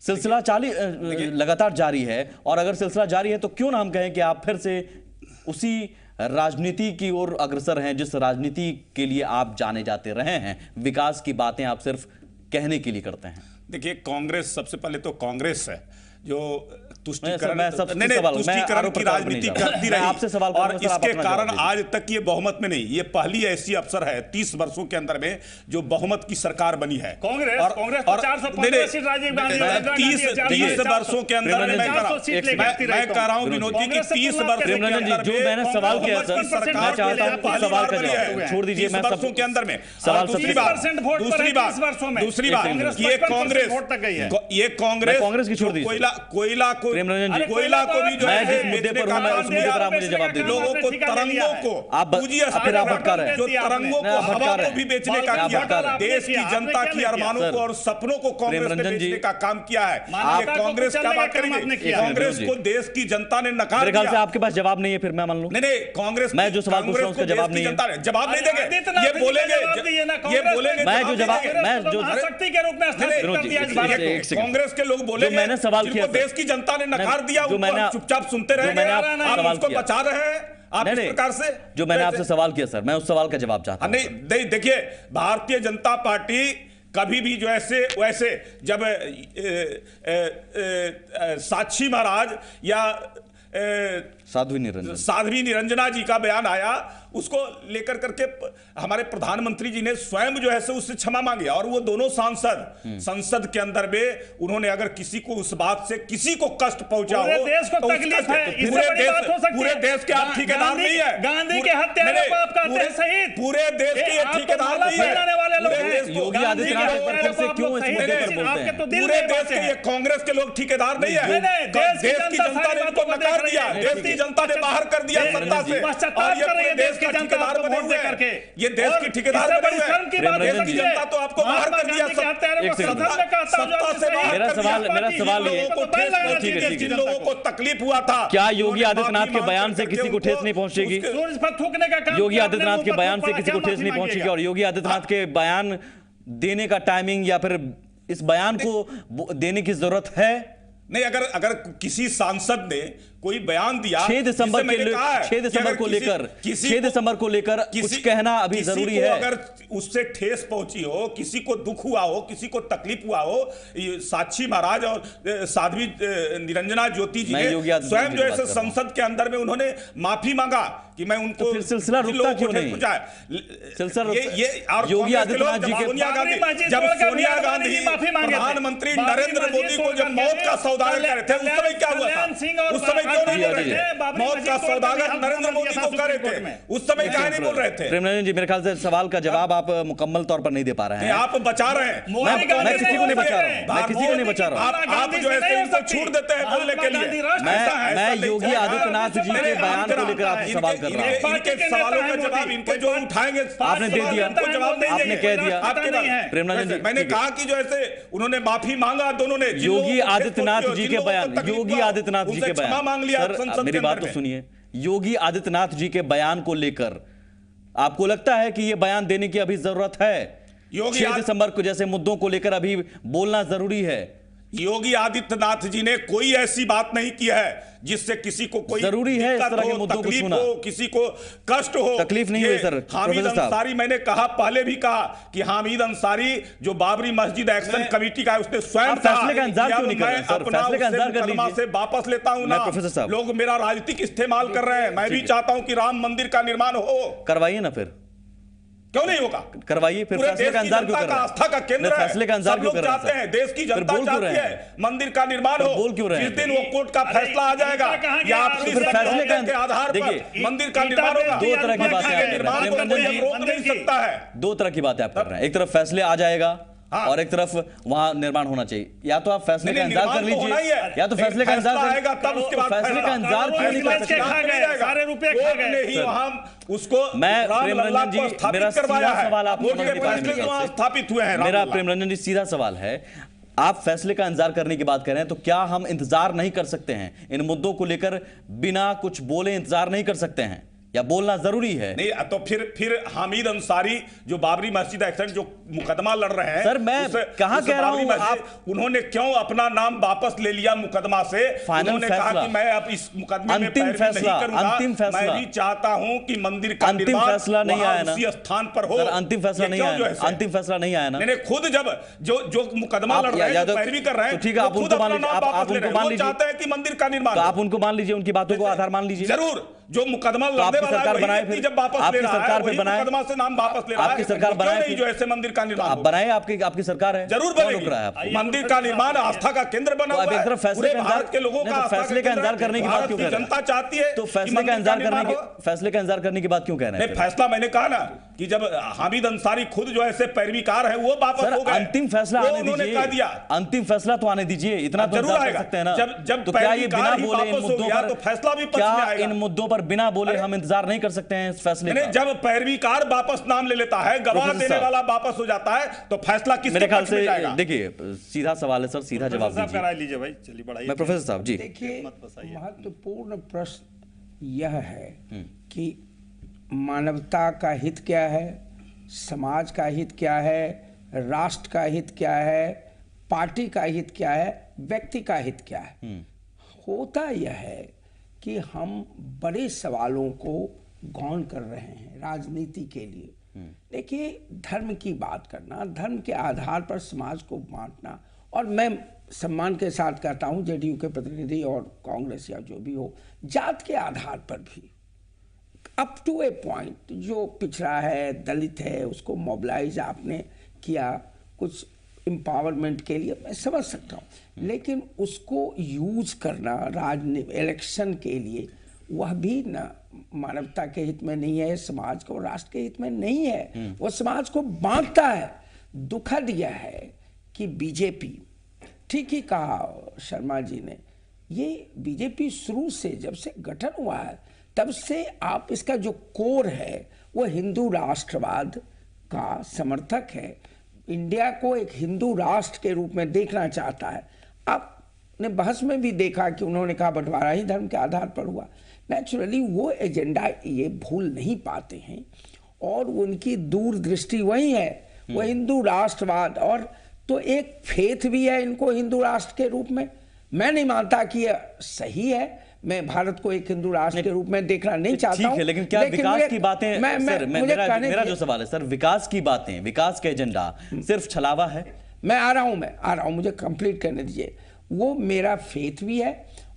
सिलसिला लगातार जारी है, और अगर सिलसिला जारी है तो क्यों ना हम कहें कि आप फिर से उसी राजनीति की ओर अग्रसर हैं जिस राजनीति के लिए आप जाने जाते रहे हैं। विकास की बातें आप सिर्फ कहने के लिए करते हैं। देखिए, कांग्रेस सबसे पहले तो कांग्रेस है जो तुष्टीकरण की राजनीति करती रही, आपसे सवाल और इसके कारण आज तक ये बहुमत में नहीं, ये पहली ऐसी अवसर है 30 वर्षों के अंदर में जो बहुमत की सरकार बनी है। कांग्रेस 415 सीट राजीव गांधी 30 वर्षों के अंदर में मैं कह रहा हूं विनोद जी की 30 वर्षों के अंदर जो मैंने सवाल किया सर, मैं चाहता हूं सवाल का जवाब छोड़ दीजिए। मैं वर्षों के अंदर में सवाल दूसरी बात ये कांग्रेस की छोड़ दीजिए। कोयला को भी जो है जिस मुद्दे पर हूं मैं उस मुद्दे पर आप मुझे जवाब दीजिए। लोगों को, तरंगों को, फिर आप भटका रहे हैं, जो तरंगों को, हवा को भी बेचने का किया, देश की जनता की अरमानों को और सपनों को कांग्रेस ने बेचने का काम किया है। ये कांग्रेस क्या बात करेंगे? कांग्रेस को देश की जनता ने नकार दिया। मेरे ख्याल से आपके पास जवाब नहीं है, फिर मैं मान लूं। नहीं, कांग्रेस, मैं जो सवाल पूछ रहा हूं उसका जवाब नहीं है। जवाब नहीं देंगे, ये बोलेंगे, मैं जो जवाब, मैं जो शक्ति के रूप में कांग्रेस के लोग बोलेंगे, मैंने सवाल किया, देश की जनता ने नकार दिया, चुपचाप सुनते रहेंगे, आप उसको बचा रहे हैं आप इस प्रकार से। जो मैंने आपसे सवाल किया सर, मैं उस सवाल का जवाब चाहता हूं। नहीं, देखिए, भारतीय जनता पार्टी कभी भी जो वैसे जब साक्षी महाराज या साध्वी निरंजना जी का बयान आया, उसको लेकर करके हमारे प्रधानमंत्री जी ने स्वयं जो है उससे क्षमा मांगी, और वो दोनों सांसद संसद के अंदर में उन्होंने अगर किसी को उस बात से किसी को कष्ट पहुंचा हो, देश को तकलीफ है, पूरे देश के आप ठेकेदार नहीं है, गांधी के हत्यारों को आप कहते हैं शहीद, पूरे देश के ठेकेदार नहीं है। योगी आदित्यनाथ पर फिर से क्यों इस मुद्दे पर बोलते हैं? पूरे देश के ये कांग्रेस के लोग ठेकेदार नहीं है, देश की जनता ने उनको नकार दिया, देश की जनता ने बाहर कर दिया सत्ता से, और ये पूरे देश का ठेकेदार बने हुए हैं, ये देश की ठेकेदार बने हुए हैं, देश की जनता तो आपको बाहर कर दिया सत्ता से बाहर। मेरा सवाल ये, जिन लोगों को तकलीफ हुआ था, क्या योगी आदित्यनाथ के बयान से किसी को ठेस नहीं पहुंचेगी? योगी आदित्यनाथ के बयान से किसी को ठेस नहीं पहुंचेगी, और योगी आदित्यनाथ के बयान देने का टाइमिंग या फिर इस बयान को देने की जरूरत है? नहीं, अगर किसी सांसद ने कोई बयान दिया 6 दिसंबर को लेकर कुछ कहना अभी जरूरी है। अगर उससे ठेस पहुंची हो, किसी को दुख हुआ हो, किसी को तकलीफ हुआ हो, साक्षी महाराज और साध्वी निरंजना ज्योति जी ने स्वयं जो है संसद के अंदर में उन्होंने माफी मांगा कि मैं उनको, तो फिर सिलसिला रुकता क्यों नहीं? सिलसिला योगी आदित्यनाथ जी के, जब सोनिया गांधी प्रधानमंत्री नरेंद्र मोदी को जब मौत का सौदागर कर रहे थे, उस समय क्या हुआ था? उस समय क्यों नहीं बोल रहे थे? मौत का सौदागर नरेंद्र मोदी को कर रहे थे, उस समय क्या नहीं बोल रहे थे? प्रेमनंदन जी, मेरे ख्याल से सवाल का जवाब आप मुकम्मल तौर पर नहीं दे पा रहे हैं। आप बचा रहे हैं, मैं किसी को नहीं बचा रहा हूं, मैं किसी को नहीं बचा रहा हूं। आप जो है इनको छूट देते हैं बोलने के लिए। मैं योगी आदित्यनाथ जी के बयान को लेकर आपसे सवाल कर रहा हूं। इनके सवालों का जवाब इनको जो उठाएंगे आपने दे दिया, आपने कह दिया। प्रेमनंदन जी, मैंने कहा कि जो ऐसे उन्होंने माफी मांगा, दोनों ने योगी आदित्यनाथ जी के बयान, योगी आदित्यनाथ जी के बयान, मांग लिया संसद, मेरी बात तो सुनिए। योगी आदित्यनाथ जी के बयान को लेकर आपको लगता है कि यह बयान देने की अभी जरूरत है? 6 दिसंबर को जैसे मुद्दों को लेकर अभी बोलना जरूरी है? योगी आदित्यनाथ जी ने कोई ऐसी बात नहीं की है जिससे किसी को कोई जरूरी है इस तरह के मुद्दों को सुनना, किसी को कष्ट हो, तकलीफ नहीं हुई सर। हामिद अंसारी, मैंने कहा पहले भी कहा कि हामिद अंसारी जो बाबरी मस्जिद एक्शन कमेटी का है, उसने स्वयं फैसले का इंतजार क्यों नहीं कर रहे सर? फैसले का इंतजार कर लीजिए, से वापस लेता हूं ना। प्रोफेसर साहब, लोग मेरा राजनीतिक इस्तेमाल कर रहे हैं, मैं भी चाहता हूं कि राम मंदिर का निर्माण हो। करवाइए ना, फिर क्यों नहीं होगा? करवाइए, फिर फैसले का इंतजार क्यों कर रहे हैं? आस्था का केंद्र है, फैसले का इंतजार क्यों कर रहे हैं? चाहते हैं, देश की जनता चाहती है मंदिर का निर्माण हो। बोल क्यों रहे हैं? जिस दिन वो कोर्ट का फैसला आ जाएगा या आपसी फैसले के आधार पर मंदिर का निर्माण होगा। दो तरह की बातें आप कर रहे हैं, रोक नहीं सकता है। दो तरह की बातें आप कर रहे हैं। एक तरफ फैसले आ जाएगा, और एक तरफ वहां निर्माण होना चाहिए। या तो आप फैसले का इंतजार कर लीजिए, या तो फैसले का इंतजार आएगा तब उसके बाद फैसले का इंतजार क्यों नहीं कर सकते? सारे रुपए खा गए हम उसको मैं प्रेम रंजन जी, मेरा सीधा सवाल आपको स्थापित हुए हैं। मेरा प्रेम रंजन जी सीधा सवाल है, आप फैसले का इंतजार करने की बात कर रहे हैं, तो क्या हम इंतजार नहीं कर सकते हैं? इन मुद्दों को लेकर बिना कुछ बोले इंतजार नहीं कर सकते हैं, या बोलना जरूरी है? नहीं तो फिर हामिद अंसारी जो बाबरी मस्जिद एक्सीडेंट जो मुकदमा लड़ रहे हैं, सर मैं कहां कह रहा हूं आप, उन्होंने क्यों अपना नाम वापस ले लिया मुकदमा से? उन्होंने कहा कि मैं अब इस मुकदमे में अंतिम फैसला, अंतिम फैसला मैं भी चाहता हूं कि मंदिर का अंतिम फैसला नहीं आया ना, उसी स्थान पर हो। अंतिम फैसला नहीं आया, अंतिम फैसला नहीं आया ना। मैंने खुद जब जो मुकदमा लड़ रहे हैं, पैरवी कर रहे हैं, ठीक है, आप उनको मान लीजिए, चाहते हैं कि मंदिर का निर्माण, आप उनको मान लीजिए, उनकी बातों को आधार मान लीजिए। जरूर, जो मुकदमा लड़ने वाला सरकार बनाए, फिर जब वापस ले रहा है, वही बनाए, मुकदमा से नाम वापस ले रहा है, आपकी सरकार बनाए जो ऐसे मंदिर का निर्माण आप बनाए, आपकी सरकार है, जरूर बनेगी। मंदिर का निर्माण आस्था का केंद्र बना हुआ है, पूरे भारत के लोगों का फैसले का इंतजार करने की बात क्यों कर रहे हैं? जनता चाहती है तो फैसले का इंतजार करने की बात क्यों कह रहे हैं? फैसला मैंने कहा ना कि जब हामिद अंसारी खुद जो ऐसे पैरवीकार है वो वापस हो गए, अंतिम फैसला आने दीजिए, अंतिम फैसला तो आने दीजिए, इतना तो जरूर कर सकते हैं ना। जब तो क्या ये बिना बोले इन मुद्दों पर, तो फैसला भी क्या इन मुद्दों पर बिना बोले हम इंतजार नहीं कर सकते हैं इस फैसले का? जब पैरवीकार वापस नाम ले लेता है, गवाह देने वाला वापस हो जाता है, तो फैसला किसके पक्ष में जाएगा? देखिए सीधा सवाल है सर, सीधा जवाब दीजिए भाई। चलिए बढ़ाइए। मैं प्रोफेसर साहब जी, देखिए महत्वपूर्ण प्रश्न यह है कि मानवता का हित क्या है, समाज का हित क्या है, राष्ट्र का हित क्या है, पार्टी का हित क्या है, व्यक्ति का हित क्या है। होता यह है कि हम बड़े सवालों को गौन कर रहे हैं राजनीति के लिए। देखिए धर्म की बात करना, धर्म के आधार पर समाज को बांटना, और मैं सम्मान के साथ कहता हूं जेडीयू के प्रतिनिधि और कांग्रेस या जो भी हो, जात के आधार पर भी अप टू ए पॉइंट जो पिछड़ा है, दलित है, उसको मोबिलाइज आपने किया कुछ एम्पावरमेंट के लिए, मैं समझ सकता हूँ, लेकिन उसको यूज करना राजनीति इलेक्शन के लिए, वह भी ना मानवता के हित में नहीं है, समाज को राष्ट्र के हित में नहीं है, वो समाज को बांटता है। दुखद यह है कि बीजेपी, ठीक ही कहा शर्मा जी ने, ये बीजेपी शुरू से जब से गठन हुआ है तब से आप इसका जो कोर है वो हिंदू राष्ट्रवाद का समर्थक है, इंडिया को एक हिंदू राष्ट्र के रूप में देखना चाहता है। आपने बहस में भी देखा कि उन्होंने कहा बंटवारा ही धर्म के आधार पर हुआ। नेचुरली वो एजेंडा ये भूल नहीं पाते हैं, और उनकी दूरदृष्टि वही है, वो हिंदू राष्ट्रवाद, और तो एक फेथ भी है इनको हिंदू राष्ट्र के रूप में। मैं नहीं मानता कि यह सही है, मैं भारत को एक हिंदू राष्ट्र के रूप में देखना नहीं चाहता हूं, लेकिन क्या विकास की बातें, मेरा जो सवाल है सर, विकास की बातें, विकास का एजेंडा सिर्फ छलावा है? मैं आ रहा हूं, मुझे कंप्लीट करने दीजिए। वो मेरा फेथ भी है,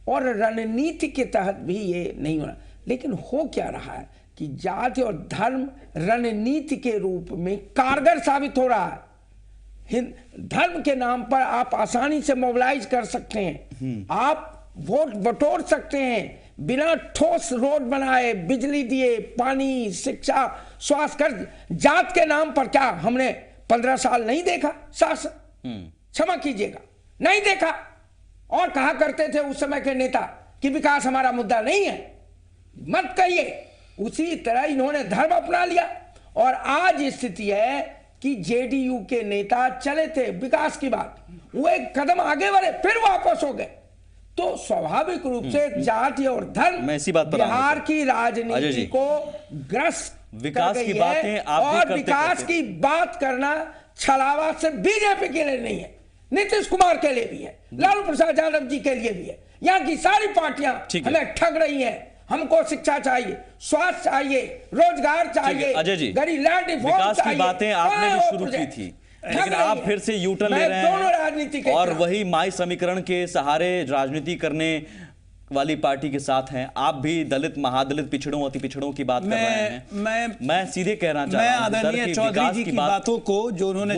और रणनीति के तहत भी ये नहीं होना, लेकिन हो क्या रहा है कि जाति और धर्म रणनीति के रूप में कारगर साबित हो रहा है। धर्म के नाम पर आप आसानी से मोबिलाइज कर सकते हैं, आप वोट बटोर सकते हैं बिना ठोस रोड बनाए, बिजली दिए, पानी, शिक्षा, स्वास्थ्य कर। जात के नाम पर क्या हमने 15 साल नहीं देखा शासन? क्षमा कीजिएगा, नहीं देखा। और कहा करते थे उस समय के नेता कि विकास हमारा मुद्दा नहीं है, मत कहिए। उसी तरह इन्होंने धर्म अपना लिया, और आज स्थिति है कि जेडीयू के नेता चले थे विकास की बात, वो एक कदम आगे बढ़े, फिर वापस हो गए। तो स्वाभाविक रूप से जाति और धर्म बिहार की राजनीति को ग्रस्त विकास की बातें और विकास की बात करना छलावा से बीजेपी के लिए नहीं है, नीतीश कुमार के लिए भी है, लालू प्रसाद यादव जी के लिए भी है। यहाँ की सारी पार्टियां हमें ठग रही हैं। हमको शिक्षा चाहिए, स्वास्थ्य चाहिए, रोजगार चाहिए, गरीब लैंड विकास की बातें आपने भी शुरू की थी, लेकिन आप फिर से यूटर्न ले रहे हैं, और वही माई समीकरण के सहारे राजनीति करने वाली पार्टी के साथ हैं। आप भी दलित, महादलित, पिछड़ों, अति पिछड़ों की बात कर रहे हैं। मैं सीधे कहना चाह रहा हूं, मैं आदरणीय चौधरी जी की बातों को, जो उन्होंने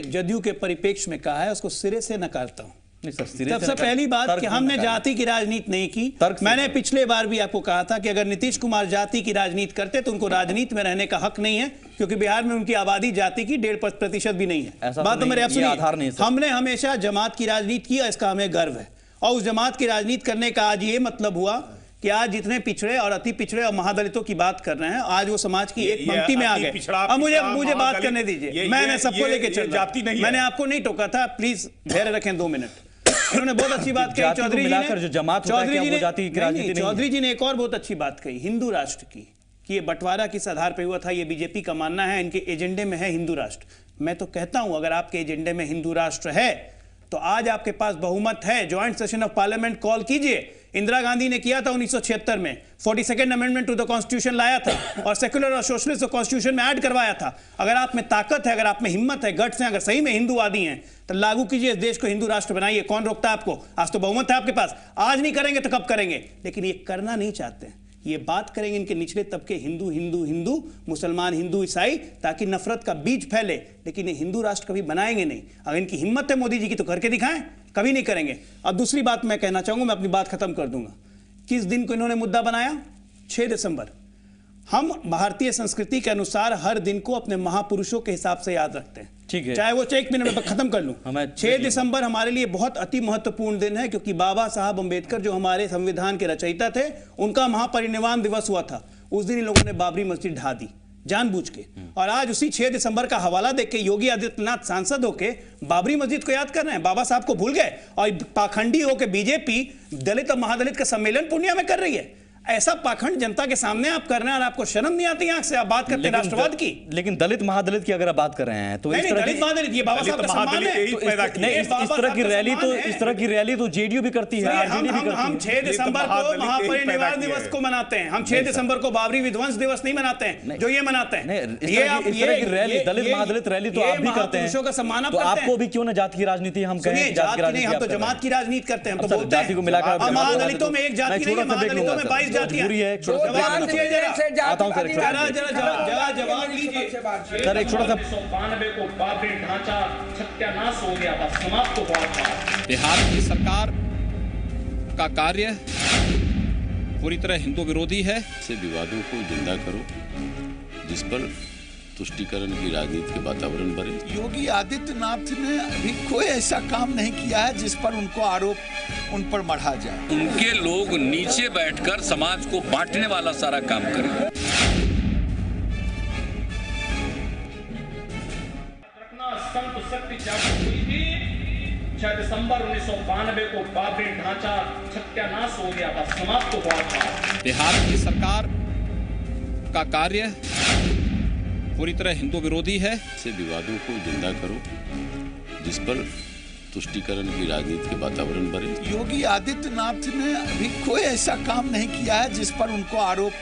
जदयू के परिप्रेक्ष्य में कहा है, उसको सिरे से नकारता हूं। सबसे पहली बात कि हमने जाति की राजनीति नहीं की। मैंने पिछले बार भी आपको कहा था कि अगर नीतीश कुमार जाति की राजनीति करते तो उनको राजनीति में रहने का हक नहीं है, क्योंकि बिहार में उनकी आबादी जाति की 1.5% भी नहीं है। बात तो मेरे आप सुनिए, हमने हमेशा जमात की राजनीति की, इसका हमें गर्व है। और उस जमात की राजनीति करने का आज ये मतलब हुआ कि आज जितने पिछड़े और अति पिछड़े और महादलितों की बात कर रहे हैं, आज वो समाज की एक पंक्ति में आ गए। अब मुझे बात करने दीजिए, मैंने सबको लेके चल रहा, मैंने आपको नहीं टोका था, प्लीज धैर्य रखें 2 मिनट। उन्होंने बहुत अच्छी बात कही चौधरी जी ने एक और बहुत अच्छी बात कही हिंदू राष्ट्र की, कि ये बंटवारा किस आधार पे हुआ था, ये बीजेपी का मानना है, इनके एजेंडे में है हिंदू राष्ट्र। मैं तो कहता हूं अगर आपके एजेंडे में हिंदू राष्ट्र है तो आज आपके पास बहुमत है, joint session of parliament call कीजिए। इंदिरा गांधी ने किया था 1976 में, 42nd amendment to the constitution लाया था और सेक्युलर और सोशलिस्ट कॉन्स्टिट्यूशन में ऐड करवाया था। अगर आप में ताकत है, अगर आप में हिम्मत है, गट्स हैं, अगर सही में हिंदूवादी हैं तो लागू कीजिए, इस देश को हिंदू राष्ट्र बनाइए। कौन रोकता है आपको? आज तो बहुमत है आपके पास, आज नहीं करेंगे तो कब करेंगे? लेकिन ये करना नहीं चाहते। ये बात करेंगे इनके निचले तबके, हिंदू हिंदू हिंदू, मुसलमान हिंदू ईसाई, ताकि नफरत का बीज फैले, लेकिन ये हिंदू राष्ट्र कभी बनाएंगे नहीं। अगर इनकी हिम्मत है मोदी जी की तो करके दिखाएं, कभी नहीं करेंगे। अब दूसरी बात मैं कहना चाहूंगा, मैं अपनी बात खत्म कर दूंगा। किस दिन को इन्होंने मुद्दा बनाया? 6 दिसंबर। हम भारतीय संस्कृति के अनुसार हर दिन को अपने महापुरुषों के हिसाब से याद रखते हैं, ठीक है, चाहे वो 1 मिनट में खत्म कर लूं। 6 दिसंबर हमारे लिए बहुत अति महत्वपूर्ण दिन है, क्योंकि बाबा साहब अंबेडकर जो हमारे संविधान के रचयिता थे, उनका महापरिनिर्वाण दिवस हुआ था। उस दिन इन लोगों ने बाबरी मस्जिद ढा दी जानबूझ के, और आज उसी 6 दिसंबर का हवाला देख के योगी आदित्यनाथ सांसद होके बाबरी मस्जिद को याद कर रहे हैं। बाबा साहब को भूल गए और पाखंडी होके बीजेपी दलित और महादलित का सम्मेलन पूर्णिया में कर रही है। ऐसा पाखंड जनता के सामने आप कर रहे हैं और आपको शर्म नहीं आती आंख से? आप बात करते हैं राष्ट्रवाद की, लेकिन दलित महादलित की अगर आप बात कर रहे हैं तो नहीं, दलित महादलित ये बाबा साहब का सम्मान है। इस तरह की रैली तो जेडीयू भी करती है, आरजेडी भी करती है। हम 6 दिसंबर को महापरिनिर्वाण दिवस को मनाते हैं, हम 6 दिसंबर को बाबरी विध्वंस दिवस नहीं मनाते हैं जो ये मनाते हैं। ये रैली, दलित महादलित रैली तो आप भी करते हैं, पुरुषों का सम्मान आप करते हैं। आपको भी क्यों ना जाति की राजनीति हम कहें? जात की नहीं, हम तो जमात की राजनीति करते हैं। हम तो बोलते हैं जाति को मिलाकर महादलितों में एक जाति नहीं है, महादलितों में 22 जातियां हैं। जवाब लीजिए सर, एक छोटा सा। 1992 को बाबरी ढांचा सत्यानाश हो गया था, समाप्त हो गया था। बिहार की सरकार का कार्य पूरी तरह हिंदू विरोधी है। से विवादों को जिंदा करो, जिस पर तुष्टीकरण की राजनीति के वातावरण बने। योगी आदित्यनाथ ने अभी कोई ऐसा काम नहीं किया है जिस पर उनको आरोप उन पर मढ़ा जाए। उनके लोग नीचे बैठकर समाज को बांटने वाला सारा काम करें। संत शक्ति जागृत हुई थी। 6 दिसंबर 1992 को बाबरी ढांचा सत्यानाश हो गया था, समाप्त हो गया था। बिहार की सरकार का कार्य पूरी तरह हिंदू विरोधी है। से विवादों को जिंदा करो, जिस पर तुष्टीकरण की राजनीति के वातावरण बने। योगी आदित्यनाथ ने अभी कोई ऐसा काम नहीं किया है जिस पर उनको आरोप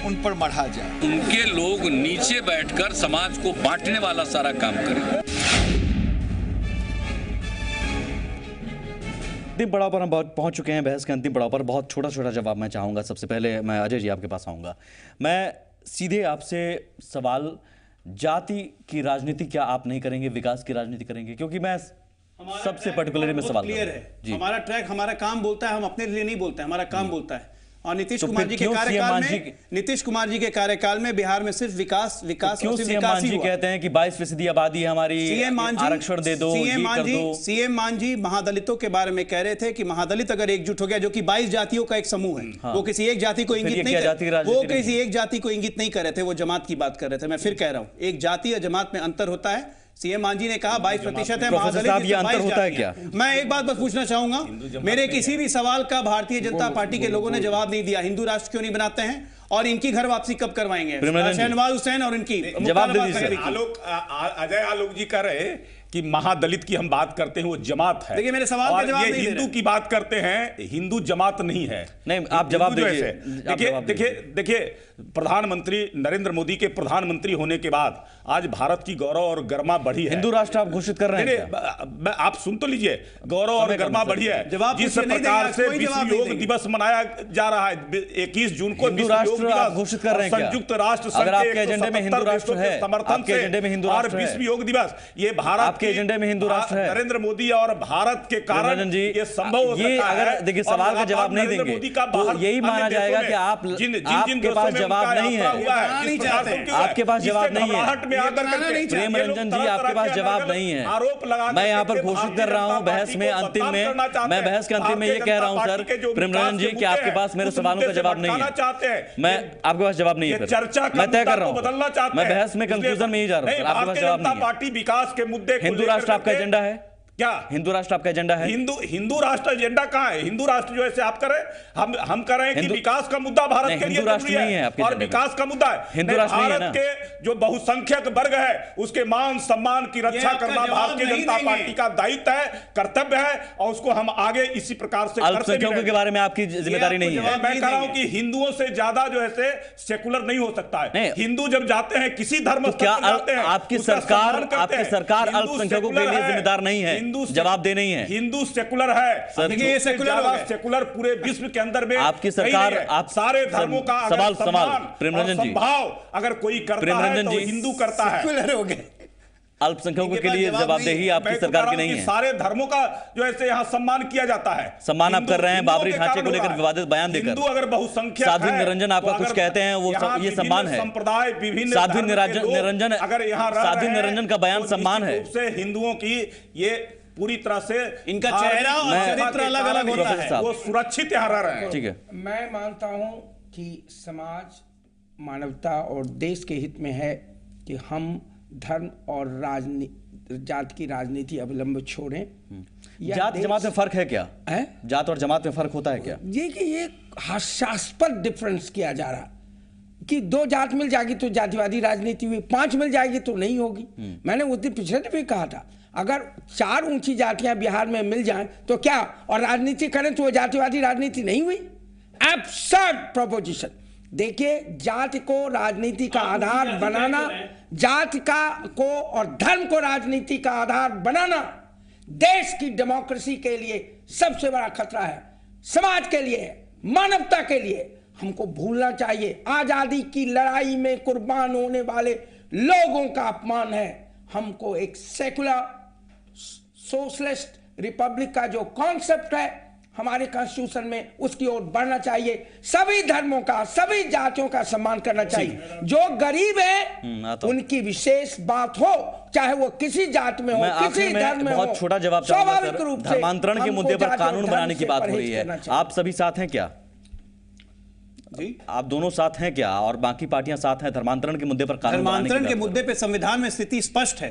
उन पर मढ़ा जाए। उनके लोग नीचे बैठकर समाज को बांटने वाला सारा काम करें। अंतिम पड़ाव पर हम पहुंच चुके हैं, बहस के अंतिम पड़ाव पर। बहुत छोटा छोटा जवाब मैं चाहूंगा। सबसे पहले मैं अजय जी आपके पास आऊंगा। मैं सीधे आपसे सवाल, जाति की राजनीति क्या आप नहीं करेंगे, विकास की राजनीति करेंगे? क्योंकि मैं सबसे पर्टिकुलर में सवाल क्लियर है। हमारा ट्रैक, हमारा काम बोलता है, हम अपने लिए नहीं बोलते, हमारा काम बोलता है। और नीतीश कुमार जी के कार्यकाल में बिहार में सिर्फ विकास क्यों सीएम मान जी कहते हैं कि 22% आबादी है हमारी, आरक्षण दे दो, सीएम मान जी महादलितों के बारे में कह रहे थे कि महादलित अगर एकजुट हो गया, जो कि 22 जातियों का एक समूह है, वो किसी एक जाति को इंगित नहीं कर रहे थे, वो जमात की बात कर रहे थे। मैं फिर कह रहा हूँ, एक जाति और जमात में अंतर होता है। सीएम मान जी ने कहा 22% है, महादलित ये अंतर होता है क्या? मैं एक बात बस पूछना चाहूंगा, मेरे किसी भी सवाल का भारतीय जनता पार्टी के लोगों ने जवाब नहीं दिया। हिंदू राष्ट्र क्यों नहीं बनाते हैं और इनकी घर वापसी कब करवाएंगे? शहनवाज हुसैन और इनकी जवाब दे दीजिए। अजय आलोक जी कह रहे कि महादलित की हम बात करते हैं, वो जमात है। देखिए मेरे सवाल का जवाब नहीं दे रहे। हिंदू की बात करते हैं, हिंदू जमात नहीं है। नहीं, आप जवाब दीजिए। देखिए प्रधानमंत्री नरेंद्र मोदी के प्रधानमंत्री होने के बाद आज भारत की गौरव और गरिमा बढ़ी है। हिंदू राष्ट्र आप घोषित कर रहे हैं? आप सुन तो लीजिए, गौरव और गरिमा बढ़ी है। जिस प्रकार से विश्व योग दिवस मनाया जा रहा है 21 जून को, हिंदू राष्ट्र आप घोषित कर रहे हैं? संयुक्त राष्ट्र अगर आपके एजेंडे में हिंदू राष्ट्र है, समर्थन से और विश्व योग दिवस, ये भारत आपके एजेंडे में हिंदू राष्ट्र है? नरेंद्र मोदी और भारत के कारण ये संभव हो सकता है। ये अगर देखिए सवाल का जवाब नहीं देंगे तो यही माना जाएगा कि आपके पास जवाब नहीं है। आपके पास जवाब नहीं है प्रेम रंजन जी, आपके पास जवाब नहीं है। मैं यहाँ पर घोषित कर रहा हूँ बहस में अंतिम में, मैं बहस के अंतिम में ये कह रहा हूँ सर प्रेम रंजन जी कि आपके पास मेरे सवालों का जवाब नहीं है। मैं आपके पास जवाब नहीं है, मैं तय कर रहा हूँ, मैं बहस में कंक्लूजन में ही जा रहा हूँ, आपके पास जवाब नहीं है। पार्टी विकास के मुद्दे हिंदू राष्ट्र आपका एजेंडा है क्या? हिंदू राष्ट्र आपका एजेंडा है? हिंदू राष्ट्र एजेंडा कहाँ है? हिंदू राष्ट्र जो ऐसे आप करें, हम कर रहे हैं कि विकास का मुद्दा भारत के लिए राष्ट्र नहीं है आपके और विकास का मुद्दा है हिंदू राष्ट्र नहीं है भारत के जो बहुसंख्यक वर्ग है उसके मान सम्मान की रक्षा करना भारतीय जनता पार्टी का दायित्व है, कर्तव्य है और उसको हम आगे इसी प्रकार से अल्पसंख्यकों के बारे में आपकी जिम्मेदारी नहीं है। मैं कह रहा हूं कि हिंदुओं से ज्यादा जो है सेकुलर नहीं हो सकता है। हिंदू जब जाते हैं किसी धर्म क्या आपकी सरकार अल्पसंख्यकों के लिए जिम्मेदार नहीं है? जवाब देने हिंदू सेकुलर है। देखिए ये सेकुलर पूरे विश्व के अंदर में आपकी सरकार आप सारे धर्मों का सवाल प्रेम रंजन जी अगर कोई करता है तो हिंदू करता है। सेकुलर हो गए। अल्पसंख्यकों के लिए जवाबदेही आपकी सरकार की नहीं है। सारे धर्मों का जो ऐसे यहाँ सम्मान किया जाता है, सम्मान आप कर रहे हैं बाबरी ढांचे को लेकर विवादित बयान देकर। हिंदू अगर बहुसंख्यक साध्वी निरंजन आपका कुछ कहते हैं वो ये सम्मान है। संप्रदाय विभिन्न साध्वी निरंजन अगर यहाँ साध्वी निरंजन का बयान सम्मान है। हिंदुओं की ये पूरी तरह से इनका चेहरा और चरित्र अलग अलग होता है, वो सुरक्षित यहाँ रह रहे हैं। ठीक है, मैं मानता हूं कि समाज मानवता और देश के हित में है कि हम धर्म और जात की राजनीति अवलंब छोड़ें। जात जमात में फर्क है क्या? है जात और जमात में फर्क होता है क्या? ये कि ये हास्यास्पद डिफरेंस किया जा रहा कि 2 जात मिल जाएगी तो जातिवादी राजनीति हुई, 5 मिल जाएगी तो नहीं होगी। मैंने उस दिन पिछले दिन भी कहा था अगर 4 ऊंची जातियां बिहार में मिल जाएं तो क्या और राजनीति करें तो वो जातिवादी राजनीति नहीं हुई? Absurd proposition. देखिए जाति को राजनीति का आधार बनाना, जाति को और धर्म को राजनीति का आधार बनाना देश की डेमोक्रेसी के लिए सबसे बड़ा खतरा है, समाज के लिए, मानवता के लिए। हमको भूलना चाहिए आजादी की लड़ाई में कुर्बान होने वाले लोगों का अपमान है। हमको एक सेकुलर सोशलिस्ट रिपब्लिक का जो कॉन्सेप्ट है हमारे कॉन्स्टिट्यूशन में उसकी ओर बढ़ना चाहिए। सभी धर्मों का, सभी जातियों का सम्मान करना चाहिए। जो गरीब है उनकी विशेष बात हो, चाहे वो किसी जात में हो, किसी धर्म में हो। बहुत छोटा जवाब स्वाभाविक रूप से धर्मांतरण के मुद्दे पर कानून बनाने की बात हो रही है। आप सभी साथ हैं क्या? जी आप दोनों साथ हैं क्या और बाकी पार्टियां साथ हैं धर्मांतरण के मुद्दे पर? धर्मांतरण के मुद्दे पे संविधान में स्थिति स्पष्ट है।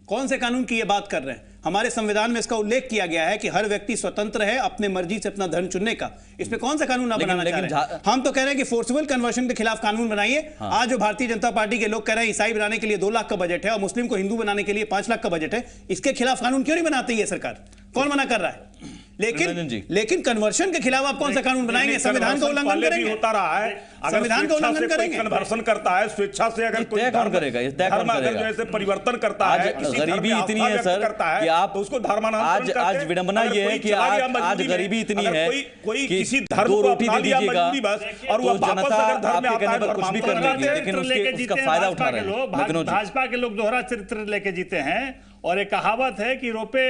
कौन से कानून की ये बात कर रहे हैं? हमारे संविधान में इसका उल्लेख किया गया है कि हर व्यक्ति स्वतंत्र है अपने मर्जी से अपना धर्म चुनने का। इस पे कौन सा कानून ना बनाना चाह रहे हैं? हम तो कह रहे हैं कि फोर्सबल कन्वर्शन के खिलाफ कानून बनाइए। आज जो भारतीय जनता पार्टी के लोग कह रहे हैं ईसाई बनाने के लिए 2 लाख का बजट है और मुस्लिम को हिंदू बनाने के लिए 5 लाख का बजट है, इसके खिलाफ कानून क्यों नहीं बनाती है सरकार? कौन मना कर रहा है? लेकिन कन्वर्शन के खिलाफ आप कौन सा कानून बनाएंगे? संविधान का उल्लंघन करेंगे? होता रहा है, संविधान का उल्लंघन करेंगे। कन्वर्शन करता है स्वेच्छा से, अगर कोई धर्म करेगा, धर्म अगर जो ऐसे परिवर्तन करता है, गरीबी इतनी है सर कि आप उसको धर्मांतरण आज विडंबना ये है कि आज गरीबी इतनी है कोई किसी धर्म को अपना लिया मजबूरी बस और वो जनता आपके कहने पर कुछ भी कर लेगी, लेकिन उसका फायदा उठा रहे हैं। भाजपा के लोग दोहरा चरित्र लेके जीते हैं और एक कहावत है कि रोपे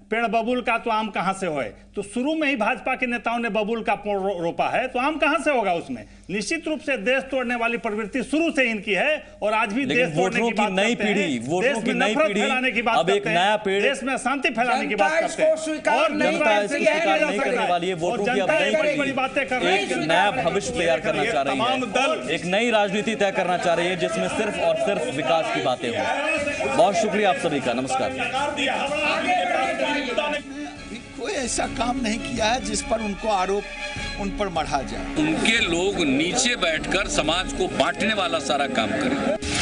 पेड़ बबूल का तो आम कहां से होए। तो शुरू में ही भाजपा के नेताओं ने बबूल का पेड़ रोपा है तो आम कहां से होगा? उसमें निश्चित रूप से देश तोड़ने वाली प्रवृत्ति शुरू से इनकी है और आज भी देश तोड़ने की बात नई पीढ़ी, वोटरों की नई पीढ़ी फैलाने की बात अब एक नया पेड़, देश में शांति फैलाने की बात करते हैं और जनता नहीं करने वाली है। वोटरों की अब नई बड़ी बातें कर रही है, एक नया भविष्य तैयार करना चाह रही है, एक नई राजनीति तय करना चाह रही है जिसमें सिर्फ और सिर्फ विकास की बातें हों। बहुत शुक्रिया आप सभी का, नमस्कार। कोई ऐसा काम नहीं किया है जिस पर उनको आरोप उन पर मढ़ा जाए। उनके लोग नीचे बैठकर समाज को बांटने वाला सारा काम करें।